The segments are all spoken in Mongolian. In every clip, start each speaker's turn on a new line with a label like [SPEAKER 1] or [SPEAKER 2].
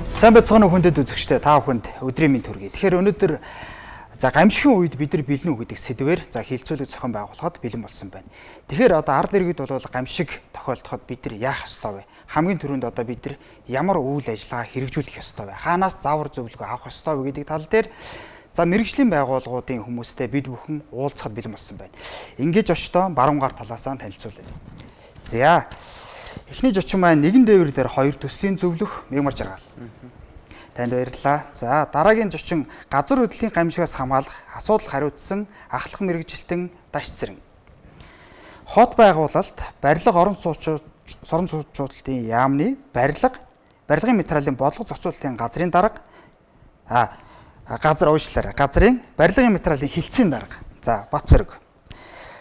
[SPEAKER 1] Сайн бацгаана хүндэт үзэгчтэй та бүхэнд өдрийн мэнд хүргэе. Тэгэхээр өнөөдөр гамшигын үед бид нар бэлэн үү гэдэг сэдвээр хилцүүлэг зохион байгуулахад бэлэн болсон байна. Тэгэхээр одоо ард иргэд бол гамшиг тохиолдоход бид нар яах ёстой вэ? Хамгийн түрүүнд одоо бид нар ямар үйл ажиллагаа хэрэгжүүлэх ёстой вэ? Хаанаас заавар зөвлөгөө авах ёстой вэ гэдэг тал дээр мэргэжлийн байгууллагуудын хүмүүстэй бид бүхэн уулзахад бэлэн болсон байна. Ингээд очтоо баруунгаар талаасаа танилцуулъя. За эхний зочин маань нэгэн дээвэр дээр хоёр төслийн зөвлөх мягмар жаргал. Танд баярлалаа. За дараагийн зочин газар хөдлөлийн гамшигаас хамгаалах асуудал хариуцсан ахлах мэргэжилтэн Даш Цэрэн. Хот байгуулалт, барилга орон сууцчлалтын яамны барилгын материалын бодлого зохицуулалтын газрын дарга газрын барилгын материалын хилцээний дарга. За Батцэрэг.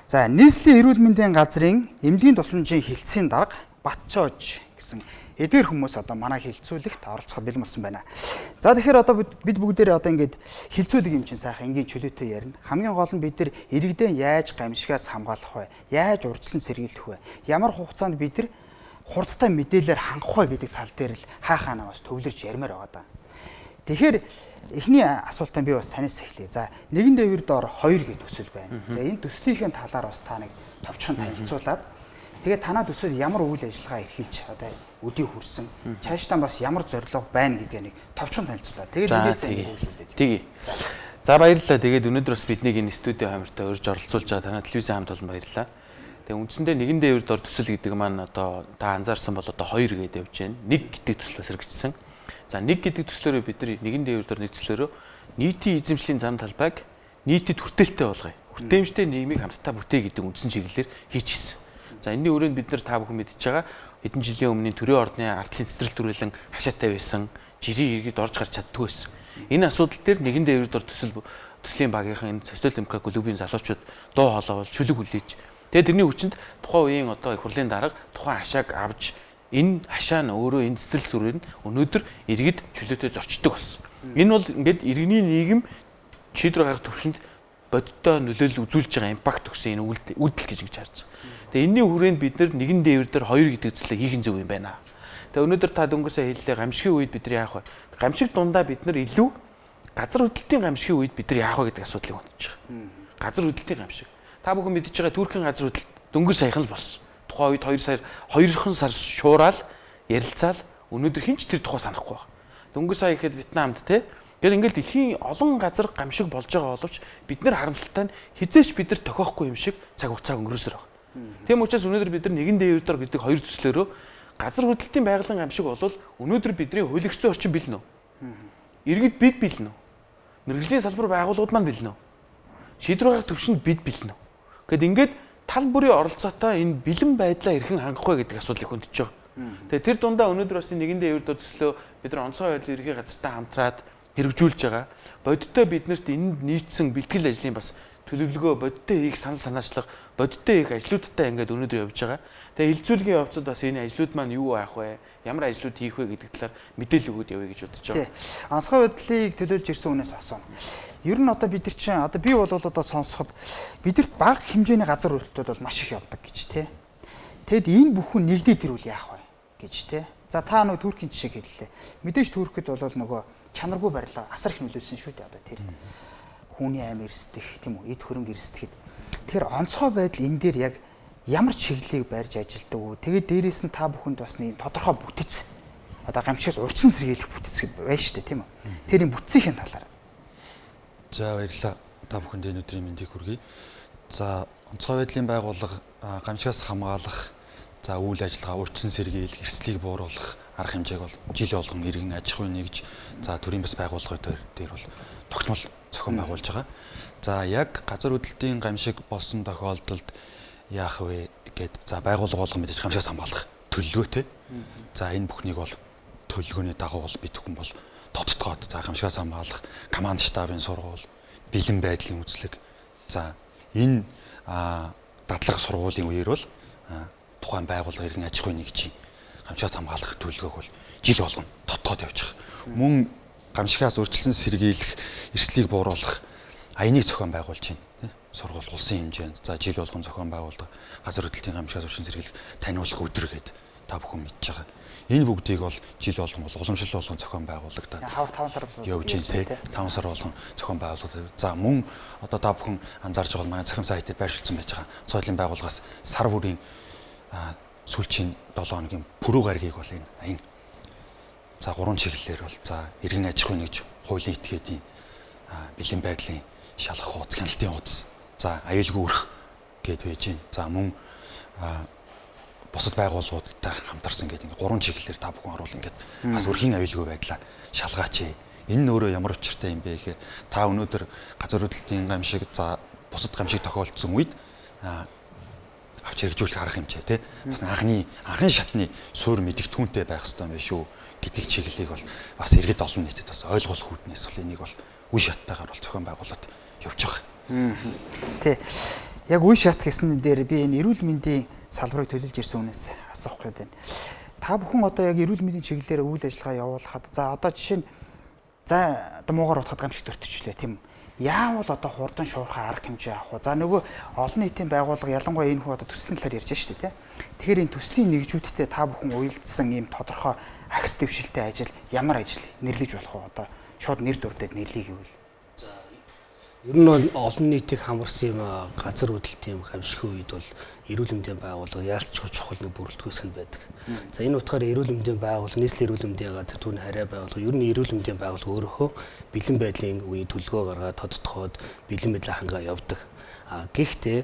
[SPEAKER 1] За нийслэлийн эрүүл мэндийн газрын эмнэлгийн тусламжийн хилцээний дарга Батчоож гэсэн эдгээр хүмүүс одоо манай хилцүүлэгт оролцоход бэлэн болсон байна. За тэгэхээр одоо бид бүгдээрээ одоо ингээд хилцүүлэг юм чинь сайхан энгийн чөлөөтэй ярина. Хамгийн гол нь бид нар иргэдээ яаж гамшигаас хамгаалах вэ? Яаж урьдчилан сэргийлэх вэ? Ямар хугацаанд бид нар хурдтай мэдээлэлээр хангах вэ гэдэг тал дээр л хаанаас төвлөрч ярмаар байгаа даа. Тэгэхээр эхний асуултаа би бас танаас эхлэе. За нэгэн дээвэр доор 2 гэх төсөл байна. За энэ төслийнхээ талаар бас та нэг товчхон танилцуулаад тэгээд танаа төсөл ямар үйл ажиллагаа эрхэлж одоо өдий хүрсэн цаашдаа бас ямар зорилго байна гэдгээ нэг товчхон танилцуулаад тэгээд нэгээс хөвшүүлээд.
[SPEAKER 2] Тэгье. За баярлалаа. Тэгээд өнөөдөр бас биднийг энэ студио хамартаа урьж оролцуулж байгаа танаа телевизийн хамт олон баярлалаа. Тэгээд үндсэндээ нэгэн дээвэр доор төсөл гэдэг маань одоо та анзаарсан бол одоо 2 гэдээ явж байна. 1 гэдэг төсөл бас хэрэгжсэн. За 1 гэдэг төслөөрөө бид нар нэгэн дээвэр доор төслөөрөө нийтийн эзэмшлийн зам талбайг нийтэд хүртээлтэй болгоё. Хүртээмжтэй нийгмийг хамтдаа бүтэе гэдэг үндсэн чиглэлээр хийчихсэн. За энэний өрөөнд бид нар та бүхэн мэдж байгаа хэдэн жилийн өмнө төрийн ордны ардлын цэцэрлэг төрүүлэн хашаатай байсан, жирийн иргэд орж гарч чаддгүй байсан. Энэ асуудал дээр нэгэн дээвэр дор төслийн багийнхан энэ социал демократ клубын залуучууд дуу хоолой бол шүлэг хүлээж. Тэгээд тэрний хүчинд тухайн үеийн одоо их хурлын дарга тухайн хашааг авч энэ хашаа нь өөрөө энэ цэцэрлэг төрөөр нь өнөөдөр иргэд чөлөөтэй зорчдог болсон. Энэ бол ингээд иргэний нийгэм шийдвэр гаргах төвшөнд бодиттой нөлөөлөл үзүүлж байгаа импакт өгсөн энэ үйлдэл гэж харж байгаа. Тэгээ энэний хүрээнд бид нар нэгэн дээвэр дээр 2 гэдэг зүйлээ хийх нь зөв юм байна. Тэгээ өнөөдөр та дөнгөсөө хэллээ гамшигын үед бид нар яах вэ? Гамшиг дундаа бид нар илүү газар хөдлөлтийн гамшигын үед бид нар яах вэ гэдэг асуудлыг хөндөж байгаа. Газар хөдлөлтийн гамшиг. Та бүхэн мэдж байгаа Туркийн газар хөдлөлт дөнгөж саяхан л болсон. Тухайн үед 2 сар шуураад ярилцаал өнөөдөр хинч тэр тухай санахгүй байна. Дөнгөж сая ихэд Вьетнамд те тэгэл ингээл дэлхийн олон газар гамшиг болж байгаа боловч бид нар харамсалтай нь хизээч бид нар тохиохгүй юм шиг цаг хугацаа өнгөрөөсөр байна. Тийм учраас өнөөдөр бид нар нэгэн дээвэр дор гэдэг 2 төслөөрөө газар хөдлөлтийн байгалийн гамшиг бол өнөөдөр бидний хуулигчдын орчин бэлнэ үү? Иргэд бид бэлнэ үү? Мэргэжлийн салбар байгууллагууд маань бэлнэ үү? Шийдвэр гаргах төвшөнд бид бэлнэ үү? Гэт ингээд тал бүрийн оролцоотой энэ бэлэн байдлаа хэрхэн хангах вэ гэдэг асуудлыг хөндөж байгаа. Тэгээ тэр дундаа өнөөдөр бас нэгэн дээвэр дор төслөө бид нар онцгой байдлын ерхий газартай хамтраад хэрэгжүүлж байгаа. Бодиттой биднэрт энд нийцсэн бэлтгэл ажлын бас төлөвлөгөө бодиттой хийх санаачлага, бодиттой хийх ажлуудтай ингээд өнөөдөр явж байгаа. Тэгээ хилцүүлгийн явцад бас энэ ажлууд маань юу аах вэ? Ямар ажлууд хийх вэ гэдэг талаар мэдээлэл өгөөд явъя гэж бодож байгаа.
[SPEAKER 1] Онцгой байдлыг төлөөлж ирсэн хүнээс асууна. Ер нь одоо бид нар чинь одоо би бол одоо сонсоход бидэрт бага хэмжээний газар хөдлөлтүүд бол маш их явдаг гэж тий. Тэгэд энэ бүхэн нэгдээд ирвэл яах вэ гэж тий. За та нөгөө Туркийн жишээг хэллээ. Мэдээж Туркид бол нөгөө чанаргүй барилга асар их нөлөөлсөн шүү дээ одоо тэр. Хүүний аим эрсдэх тийм үү, эд хөрөнгө эрсдэхэд. Тэгэхээр онцгой байдал энэ дээр яг ямар чиглэлийг барьж ажилдаг вэ? Тэгээд дээрээс нь та бүхэнд бас нэг тодорхой бүтэц одоо гамшигаас урьдчилан сэргийлэх бүтэц байна шүү дээ, тийм үү? Тэрийн бүтцийн талаар.
[SPEAKER 3] За баярлалаа. Та бүхэнд энэ өдрийн мэндийг хүргэе. За онцгой байдлын байгууллага гамшигаас хамгаалах, за үйл ажиллагаа урьдчилан сэргийлэх, эрсдлийг бууруулах арга хэмжээг бол жил болгон иргэн аж ахуйн нэгж за төрийн бас байгууллагууд дээр бол тогтмол зохион байгуулж байгаа. За яг газар хөдлөлтийн гамшиг болсон тохиолдолд яах вэ гэд за байгууллага болгон мэдээж гамшигаас хамгаалах төлөвлөгөөтэй. За энэ бүхнийг бол төлөвлөгөөний дагуу бол бид бүхэн бол тодтогоод за гамшигаас хамгаалах команд штабын сургууль, бэлэн байдлын үзлэг. За энэ дадлага сургуулийн үеэр бол тухайн байгууллага иргэн аж ахуйн нэгжийн гамшигаас хамгаалах төлөвлөгөөг бол жил болгон тодтогоод явж байгаа. Мөн гамшигаас урьдчилан сэргийлэх, эрсдлийг бууруулах аяныг зохион байгуулж байна. Сургууль улсын хэмжээнд за жил болгон зохион байгуулдаг газар хөдлөлтийн гамшигаас урьдчилан сэргийлэх таниулах өдөр гэдэг та бүхэн мэдж байгаа. Энэ бүгдийг бол жил болгон уламжлал болгон зохион байгуулагдаад
[SPEAKER 1] хавар 5 сар
[SPEAKER 3] явж байна те. 5 сар болгон зохион байгуулагдаад. За мөн одоо та бүхэн анзаарж байгаа манай захирам сайтад байршуулсан байж байгаа. Соёлын байгууллагаас сар бүрийн сүүлчийн 7 хоногийн пүрэв гаргийг бол энэ за 3 чиглэлээр бол за иргэн аж ахуйн нэгж хуулийн этгээдийн бэлэн байдлын шалгах хуудас, хяналтын хуудас. За аюулгүй өрх гэд байж байна. За мөн бусад байгууллагуудтай хамтарсан гэдэг ингээд 3 чиглэлээр та бүхэн оруул ингээд бас өрхийн аюулгүй байдлаа шалгаач. Энэ нь өөрөө ямар учиртай юм бэ гэхээр та өнөөдөр газар хөдлөлтийн гамшиг за бусад гамшиг тохиолдсон үед авч хэрэгжүүлэх арга хэмжээ тий бас анхны шатны суур мэдэгдэхүүнтэй байх хэрэгтэй юм биш үү гэдэг чиглэлийг бол бас иргэд олон нийтэд бас ойлгуулах үүднээс бол энийг бол үе шаттайгаар бол зохион байгуулалт явж байгаа.
[SPEAKER 1] Тий. Яг үе шат гэсэн дээр би энэ эрүүл мэндийн салбарыг төлөөлж ирсэн хүнээс асуух гээд байна. Та бүхэн одоо яг эрүүл мэндийн чиглэлээр үйл ажиллагаа явуулахад за одоо жишээ нь за одоо муугар утгад гамшиг төртөчлээ тийм яавал одоо хурдан шуурхай арга хэмжээ авах вэ? За нөгөө олон нийтийн байгууллага ялангуяа энэ хүү одоо төслийн талаар ярьж штэ тий. Тэгэхээр энэ төслийн нэгжүүдтэй та бүхэн уялдсан ийм тодорхой ахис дэвшилтэй ажил ямар ажил нэрлэж болох вэ? Одоо шууд нэр дурдаад нэрлэе гэвэл.
[SPEAKER 4] За ер нь бол олон нийтийг хамарсан юм газар хөдлөлтийн гамшигын үед бол эрүүл мэндийн байгууллага яалтч чухал нэг бүрэлдэхүүн хэсэг байдаг. За энэ утгаараа эрүүл мэндийн байгууллага нийслэлийн эрүүл мэндийн газар түүний харьяа байгууллага ер нь эрүүл мэндийн байгууллага өөрөөхөө бэлэн байдлын үеийн төлөвлөгөө гаргаад тодтогоод бэлэн байдлаа хангаа явдаг. Гэхдээ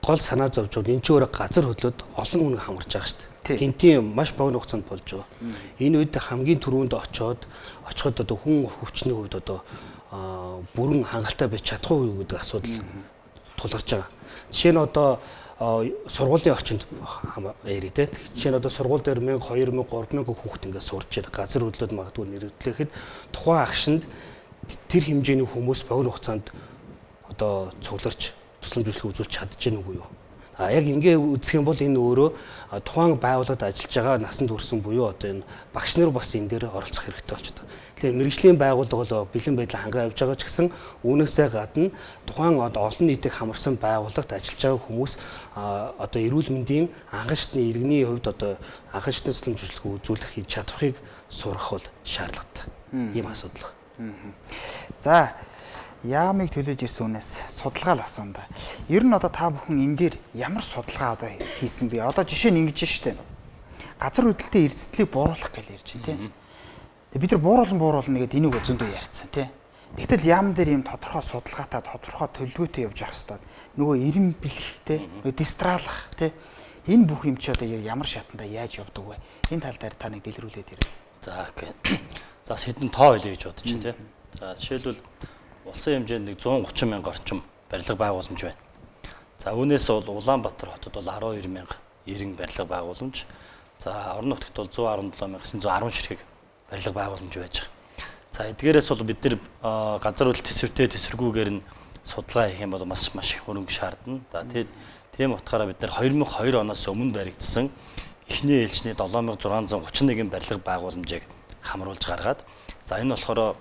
[SPEAKER 4] гол санаа зовж бол энэ ч өөрөө газар хөдлөлт олон хүн хамарч байгаа шүү дээ. Гинтийн маш богино хугацаанд болж байгаа. Энэ үед хамгийн түрүүнд очиход одоо хүн хүчний хувьд одоо бүрэн хангалттай байж чадахгүй юу гэдэг асуудал тулгарч байгаа. Жишээ нь одоо сургуулийн орчинд ярив те. Жишээ нь одоо сургууль дээр 1000, 2000, 3000 хүүхэд ингээд сурч байгаа. Газар хөдлөлт магадгүй нэрвэтлэхэд тухайн агшинд тэр хэмжээний хүмүүс богино хугацаанд одоо цугларч тусламж үйлчлэг үзүүлж чадчихэв нүггүй юу? Яг ингээ үзэх юм бол энэ өөрөө тухайн байгууллагад ажиллаж байгаа насанд хүрсэн буюу одоо энэ багш нар бас энэ дээр оролцох хэрэгтэй болчиход байна. Тэгэхээр мэргэжлийн байгууллага бол бэлэн байдлаа хангаа явж байгаа ч гэсэн үүнээсээ гадна тухайн олон нийтийг хамарсан байгууллагад ажиллаж байгаа хүмүүс одоо эрүүл мэндийн анхан шатны иргэний хувьд одоо анхан шатны тусламж үйлчлэг үзүүлэх чадварыг сурах бол шаардлагатай. Ийм асуудал.
[SPEAKER 1] За яамыг төлөөж ирсэн хүнээс судалгаа л асуун да. Ер нь одоо та бүхэн энэ дээр ямар судалгаа одоо хийсэн бэ? Одоо жишээ нь ингэж штэ. Газар хөдлөлтийн эрсдлийг бууруулах гэж ярьж байна тийм. Тэгээ бид нар бууруулна нэгэд энийг зөндөө ярьцсан тийм. Тэгтэл яам дээр ийм тодорхой судалгаатай тодорхой төлөвлөгөөтэй явж явах хэрэгтэй. Нөгөө эрэм бэлэх тийм. Дистраалах тийм. Энэ бүх юм чи одоо ямар шатанда яаж явдаг вэ? Энэ тал дээр та нэг дэлгэрүүлээд ирээ.
[SPEAKER 5] За окей. За хэдэн тоо хэлье гэж бодож байна тийм. За жишээлбэл улсын хэмжээнд нэг 130 мянга орчим барилга байгууламж байна. За үүнээс бол Улаанбаатар хотод бол 12,090 барилга байгууламж. За орон нутагт бол 117,910 ширхэг барилга байгууламж байж байгаа. За эдгээрээс бол бид нэр газар хөдлөлт төсвөртэй төсвөргүйгээр нь судалгаа хийх юм бол маш их хөрөнгө шаардна. За тийм утгаараа бид нэр 2002 оноос өмнө баригдсан эхний ээлжний 7631 барилга байгууламжийг хамруулж гаргаад за энэ болохоор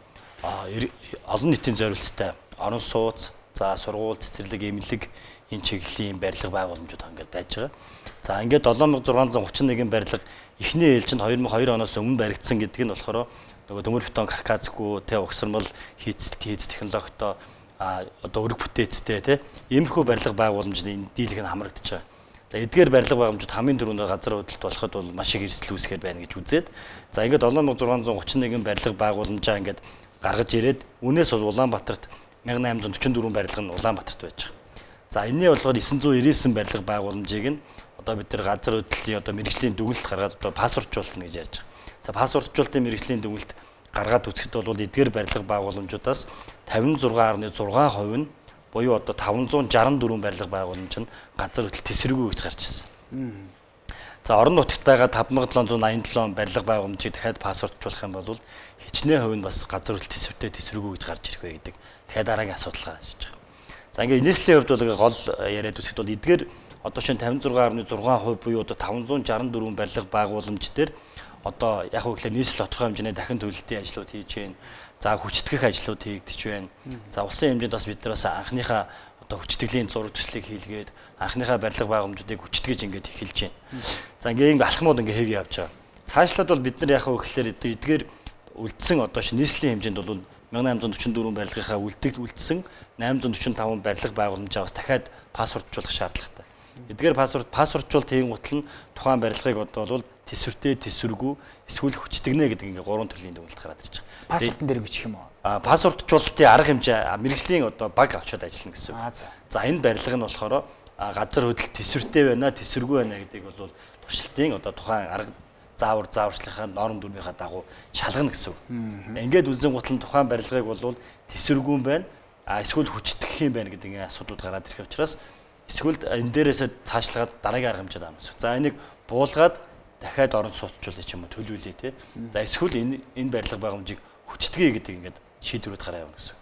[SPEAKER 5] олон нийтийн зорилттой орон сууц, за сургууль, цэцэрлэг, эмнэлэг энэ чиглэлийн барилга байгууламжууд ингээд байж байгаа. За ингээд 7631 барилга эхний ээлжинд 2002 оноос өмнө баригдсан гэдэг нь болохоор нөгөө төмөр бетон каркасгүй, угсармал хийц технологитой одоо өрг бүтээцтэй тий иймэрхүү барилга байгууламжны дийлэх нь хамрагдаж байгаа. За эдгээр барилга байгууламжууд хамгийн түрүүнд газар хөдлөлт болоход бол маш их эрсдэл үүсгэж байна гэж үзээд за ингээд 7631 барилга байгууламжаа ингээд гаргаж ирээд үнээс бол Улаанбаатарт 1844 барилга нь Улаанбаатарт байж байгаа. За энэний болохоор 999 барилга байгууламжийг нь одоо бид нар газар хөдлөлийн одоо мэргэжлийн дүгнэлт гаргаад одоо пассвортжуулна гэж ярьж байгаа. За пассвортжуулалтын мэргэжлийн дүгнэлт гаргаад үзэхэд бол эдгээр барилга байгууламжуудаас 56.6% нь буюу одоо 564 барилга байгууламж нь газар хөдлөлт тесрэггүй гэж гарч ирсэн. За орон нутагт байгаа 5787 барилга байгууламжийг дахиад пассвортжуулах юм бол хичнээн хувь нь бас газар хөдлөлт төсвөртэй тесрэггүй гэж гарч ирэх вэ гэдэг. Тэгэхээр дараагийн асуудал гарч ирж байгаа. За ингээд нийслэлийн хувьд бол гол яриад үсэхэд бол эдгээр одоо шинэ 56.6% буюу одоо 564 барилга байгууламж дээр одоо яг үгээр нийслэл тодорхой хэмжээний дахин төлөлтийн ажлууд хийж байна. За хүчтгэх ажлууд хийгдэж байна. За улсын хэмжээнд бас бид нар бас анхныхаа одоо хүчтэйглийн зураг төслийг хийлгээд анхныхаа барилга байгууламжуудыг хүчтгэж ингээд эхэлж байна. За ингээд алхмууд ингээд хийгээ явж байгаа. Цаашлаад бол бид нар яхаа гэхээр эдгээр үлдсэн одоо нийслэлийн хэмжээнд бол 1844 барилгынхаа үлдсэн 845 барилга байгууламжаас дахиад пассворджуулах шаардлагатай. Эдгээр пассворджуулалт хийгэн гутал нь тухайн барилгыг одоо бол тэсвэртэй, тэсвэргүй, эсвэл хүчтэгнэ гэдэг ингээд 3 төрлийн дүгнэлт гараад ирж байгаа.
[SPEAKER 1] Пассвортын дээр бичих юм уу?
[SPEAKER 5] Пассворджуулалтын арга хэмжээ мэрэгжлийн одоо баг авчиад ажиллана гэсэн.
[SPEAKER 1] За.
[SPEAKER 5] За энэ барилга нь болохоор газар хөдлөлт тэсвэртэй байна, тэсвэргүй байна гэдгийг бол туршилтын одоо тухайн арга зааварчлалынхаа норм дүрмийнхаа дагуу шалгана гэсэн. Ингээд үзэн гутал нь тухайн барилгыг бол тэсвэргүй юм байна, эсвэл хүчтгэх юм байна гэдэг асуудлууд гараад ирэх учраас эсвэл энэ дээрээсээ цаашлаад дараагийн арга хэмжээд авах. За энийг буулгаад дахиад орон сууцжуулъя ч юм уу төлөвлөе тий. За эсвэл энэ барилга байгууламжийг хүчтгий гэдэг ингээд шийдвэрүүд гараа явна гэсэн.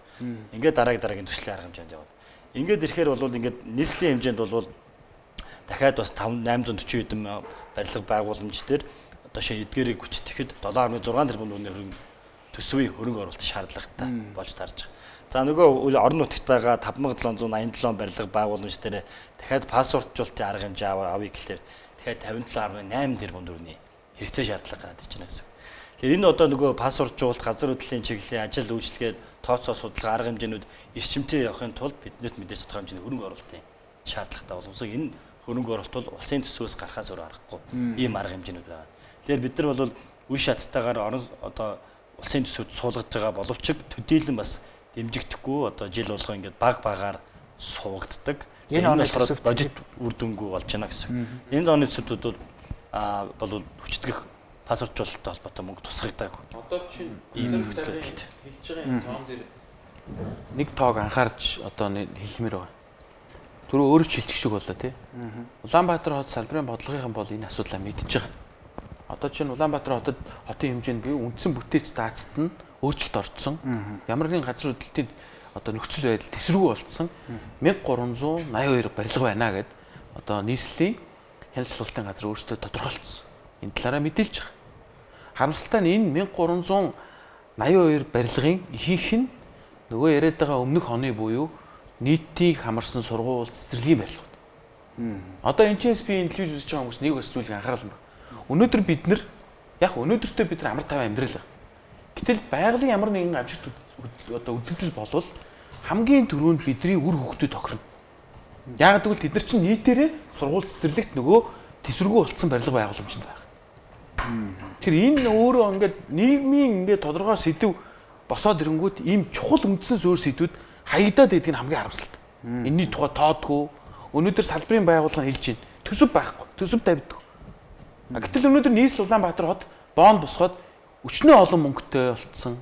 [SPEAKER 5] Ингээд дараагийн төслийн арга хэмжээнд явна. Ингээд ирэхээр бол ингээд нийслэлийн хэмжээнд бол дахиад бас 840 хэдэн барилга байгууламж дээр одоо шин эдгээрийг хүчтэхэд 7.6 тэрбум төгрөгийн төсвийн хөрөнгө оруулалт шаардлагатай болж тарж байгаа. За нөгөө орон нутагт байгаа 5787 барилга байгууламж дээр дахиад пассворджуулалтын арга хэмжээ авъя гэхлээр дахиад 57.8 тэрбум төгрөгийн хэрэгцээ шаардлага гараад ирж байна гэсэн. Тэгэхээр энэ одоо нөгөө пассворджуулалт, газар хөдлөлийн чиглэлийн ажил үйлчлэгээд тооцоо судалгаа арга хэмжээнүүд эрчимтэй явахын тулд биднэрт мэдээж тодорхой хэмжээний хөрөнгө оруулалтын шаардлагатай боловсоо энэ хөрөнгө оруулалт бол улсын төсвөөс гарахаас өөр аргагүй ийм арга хэмжээнүүд байна. Тэгэхээр бид нар бол үе шаттайгаар одоо улсын төсөвд суулгаж байгаа боловч төдийлөн бас дэмжигдэхгүй одоо жил болгоо ингээд багаар суугддаг. Энэ оны болохоор бодит үр дүнгүй болж байна гэсэн. Энэ оны төсөвтүүд бол хүчтгэх пассворджуулалттай холбоотой мөнгө тусгагдаг.
[SPEAKER 2] Одоо чинь ийм нөхцөл байдалтай хэлж байгаа юм тоон дээр нэг тоог анхаарч одоо хэлмээр байгаа. Түрүү өөрөө ч хэлчих шиг боллоо тий. Улаанбаатар хот салбарын бодлогынхан бол энэ асуудлаа мэдж байгаа. Одоо чинь Улаанбаатар хотод хотын хэмжээнд үндсэн бүтээц даацт нь өөрчлөлт орцсон. Ямар нэгэн газар хөдлөлтийн одоо нөхцөл байдал тэсвэргүй болцсон 1382 барилга байна гэд одоо нийслэлийн хяналтын газар өөрсдөө тодорхойлцсон. Энэ талаараа мэдээлж байгаа. Харамсалтай нь энэ 1382 барилгын ихэнх нь нөгөө яриад байгаа өмнөх оны буюу нийтийг хамарсан сургууль цэцэрлэгийн барилгууд. Одоо энэ ч би энэ телевиз үзэж байгаа хүмүүс нэг бас зүйлийг анхаарал. Өнөөдөр бид нар өнөөдөртөө бид нар амар таван амьдрал. Гэтэл байгалийн ямар нэгэн амжилт одоо үзэгдэл болвол хамгийн түрүүнд бидний үр хөвгтөд тохирно. Яг гэвэл тэд нар чинь нийтээрээ сургууль цэцэрлэгт нөгөө тэсвэргүй болцсон барилга байгууламжтай байна. Тэр энэ өөрөө ингээд нийгмийн ингээд тодорхой сэдв босоод ирэнгүүт ийм чухал үндсэн суурь сэдвүүд хаягдаад идэх нь хамгийн харамсалтай. Энийний тухай тоодгүй өнөөдөр салбарын байгууллага хэлж байна. Төсөв байхгүй. Төсөв тавьдаг. Гэтэл өнөөдөр нийслэл Улаанбаатар хот боон босгоод өчнөө олон мөнгөтэй болцсон.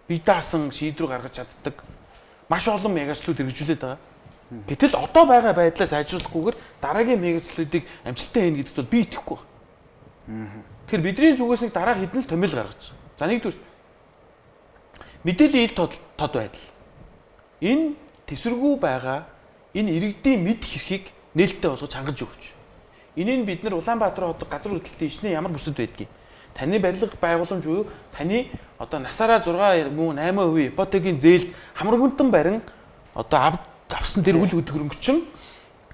[SPEAKER 2] Бие даасан шийдвэр гаргаж чаддаг. Маш олон мегачлууд хэрэгжүүлээд байгаа. Гэтэл одоо байгаа байдлаа сайжруулахгүйгээр дараагийн мегачлуудыг амжилттай хийнэ гэдэгт бол би итгэхгүй байна. Тэгэхээр бидний зүгээс нэг дараа хэдэн л томьёол гаргаж. За нэгдүгээр мэдээллийн ил тод байдал. Энэ тэсвэргүй байгаа энэ иргэдийн мэд хэрхийг нээлттэй болгож хангаж өгч. Энийг бид нар Улаанбаатар хотод газар хөдлөлтийн ичнээ ямар бүсэд байдгийг. Таны барилга байгууламж буюу таны одоо насаараа 6 мөн 8% ипотекийн зээлд хамрагмантан барин одоо авсан тэр үл хөдөлгөөнгөчм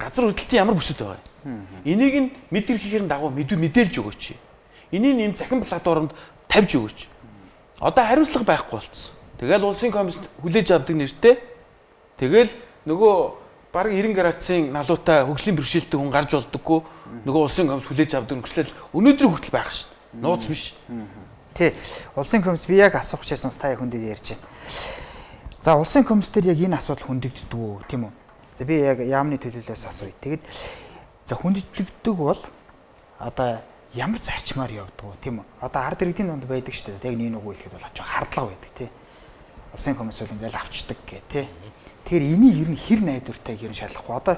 [SPEAKER 2] газар хөдлөлтийн ямар бүсэд байгаа юм. Энийг нь мэд хэрхийхээ дагуу мэдээлж өгөөч. Энийг нэм захин платформд тавьж өгөөч. Одоо хариуцлага байхгүй болцсон. Тэгэл улсын комисс хүлээж авдаг нэртэй. Тэгэл нөгөө баг 90 градусын налуутай хөгжлийн бэрхшээлтэй хүн гарч болдоггүй. Нөгөө улсын комисс хүлээж авдаг нөхцөл өнөөдөр хүртэл байх шин. Нууц биш.
[SPEAKER 1] Тий. Улсын комисс би яг асуух гэсэн та яг хүндэд ярьж байна. За улсын комисс дээр яг энэ асуудал хөндөгддөг үү, тийм үү? За би яг яамны төлөөлөөс асууя. Тэгэд за хөндөгддөг бол одоо ямар зарчмаар явдаг вэ, тийм үү? Одоо ард иргэдийн донд байдаг шүү дээ. Яг нэг үгүй хэлэхэд бол ачаа хардлага байдаг, тий. Улсын комисс бол ингээл авчдаг гэ, тий. Тэгэхээр энийг ер нь хэр найдвартай ер нь шалахгүй. Одоо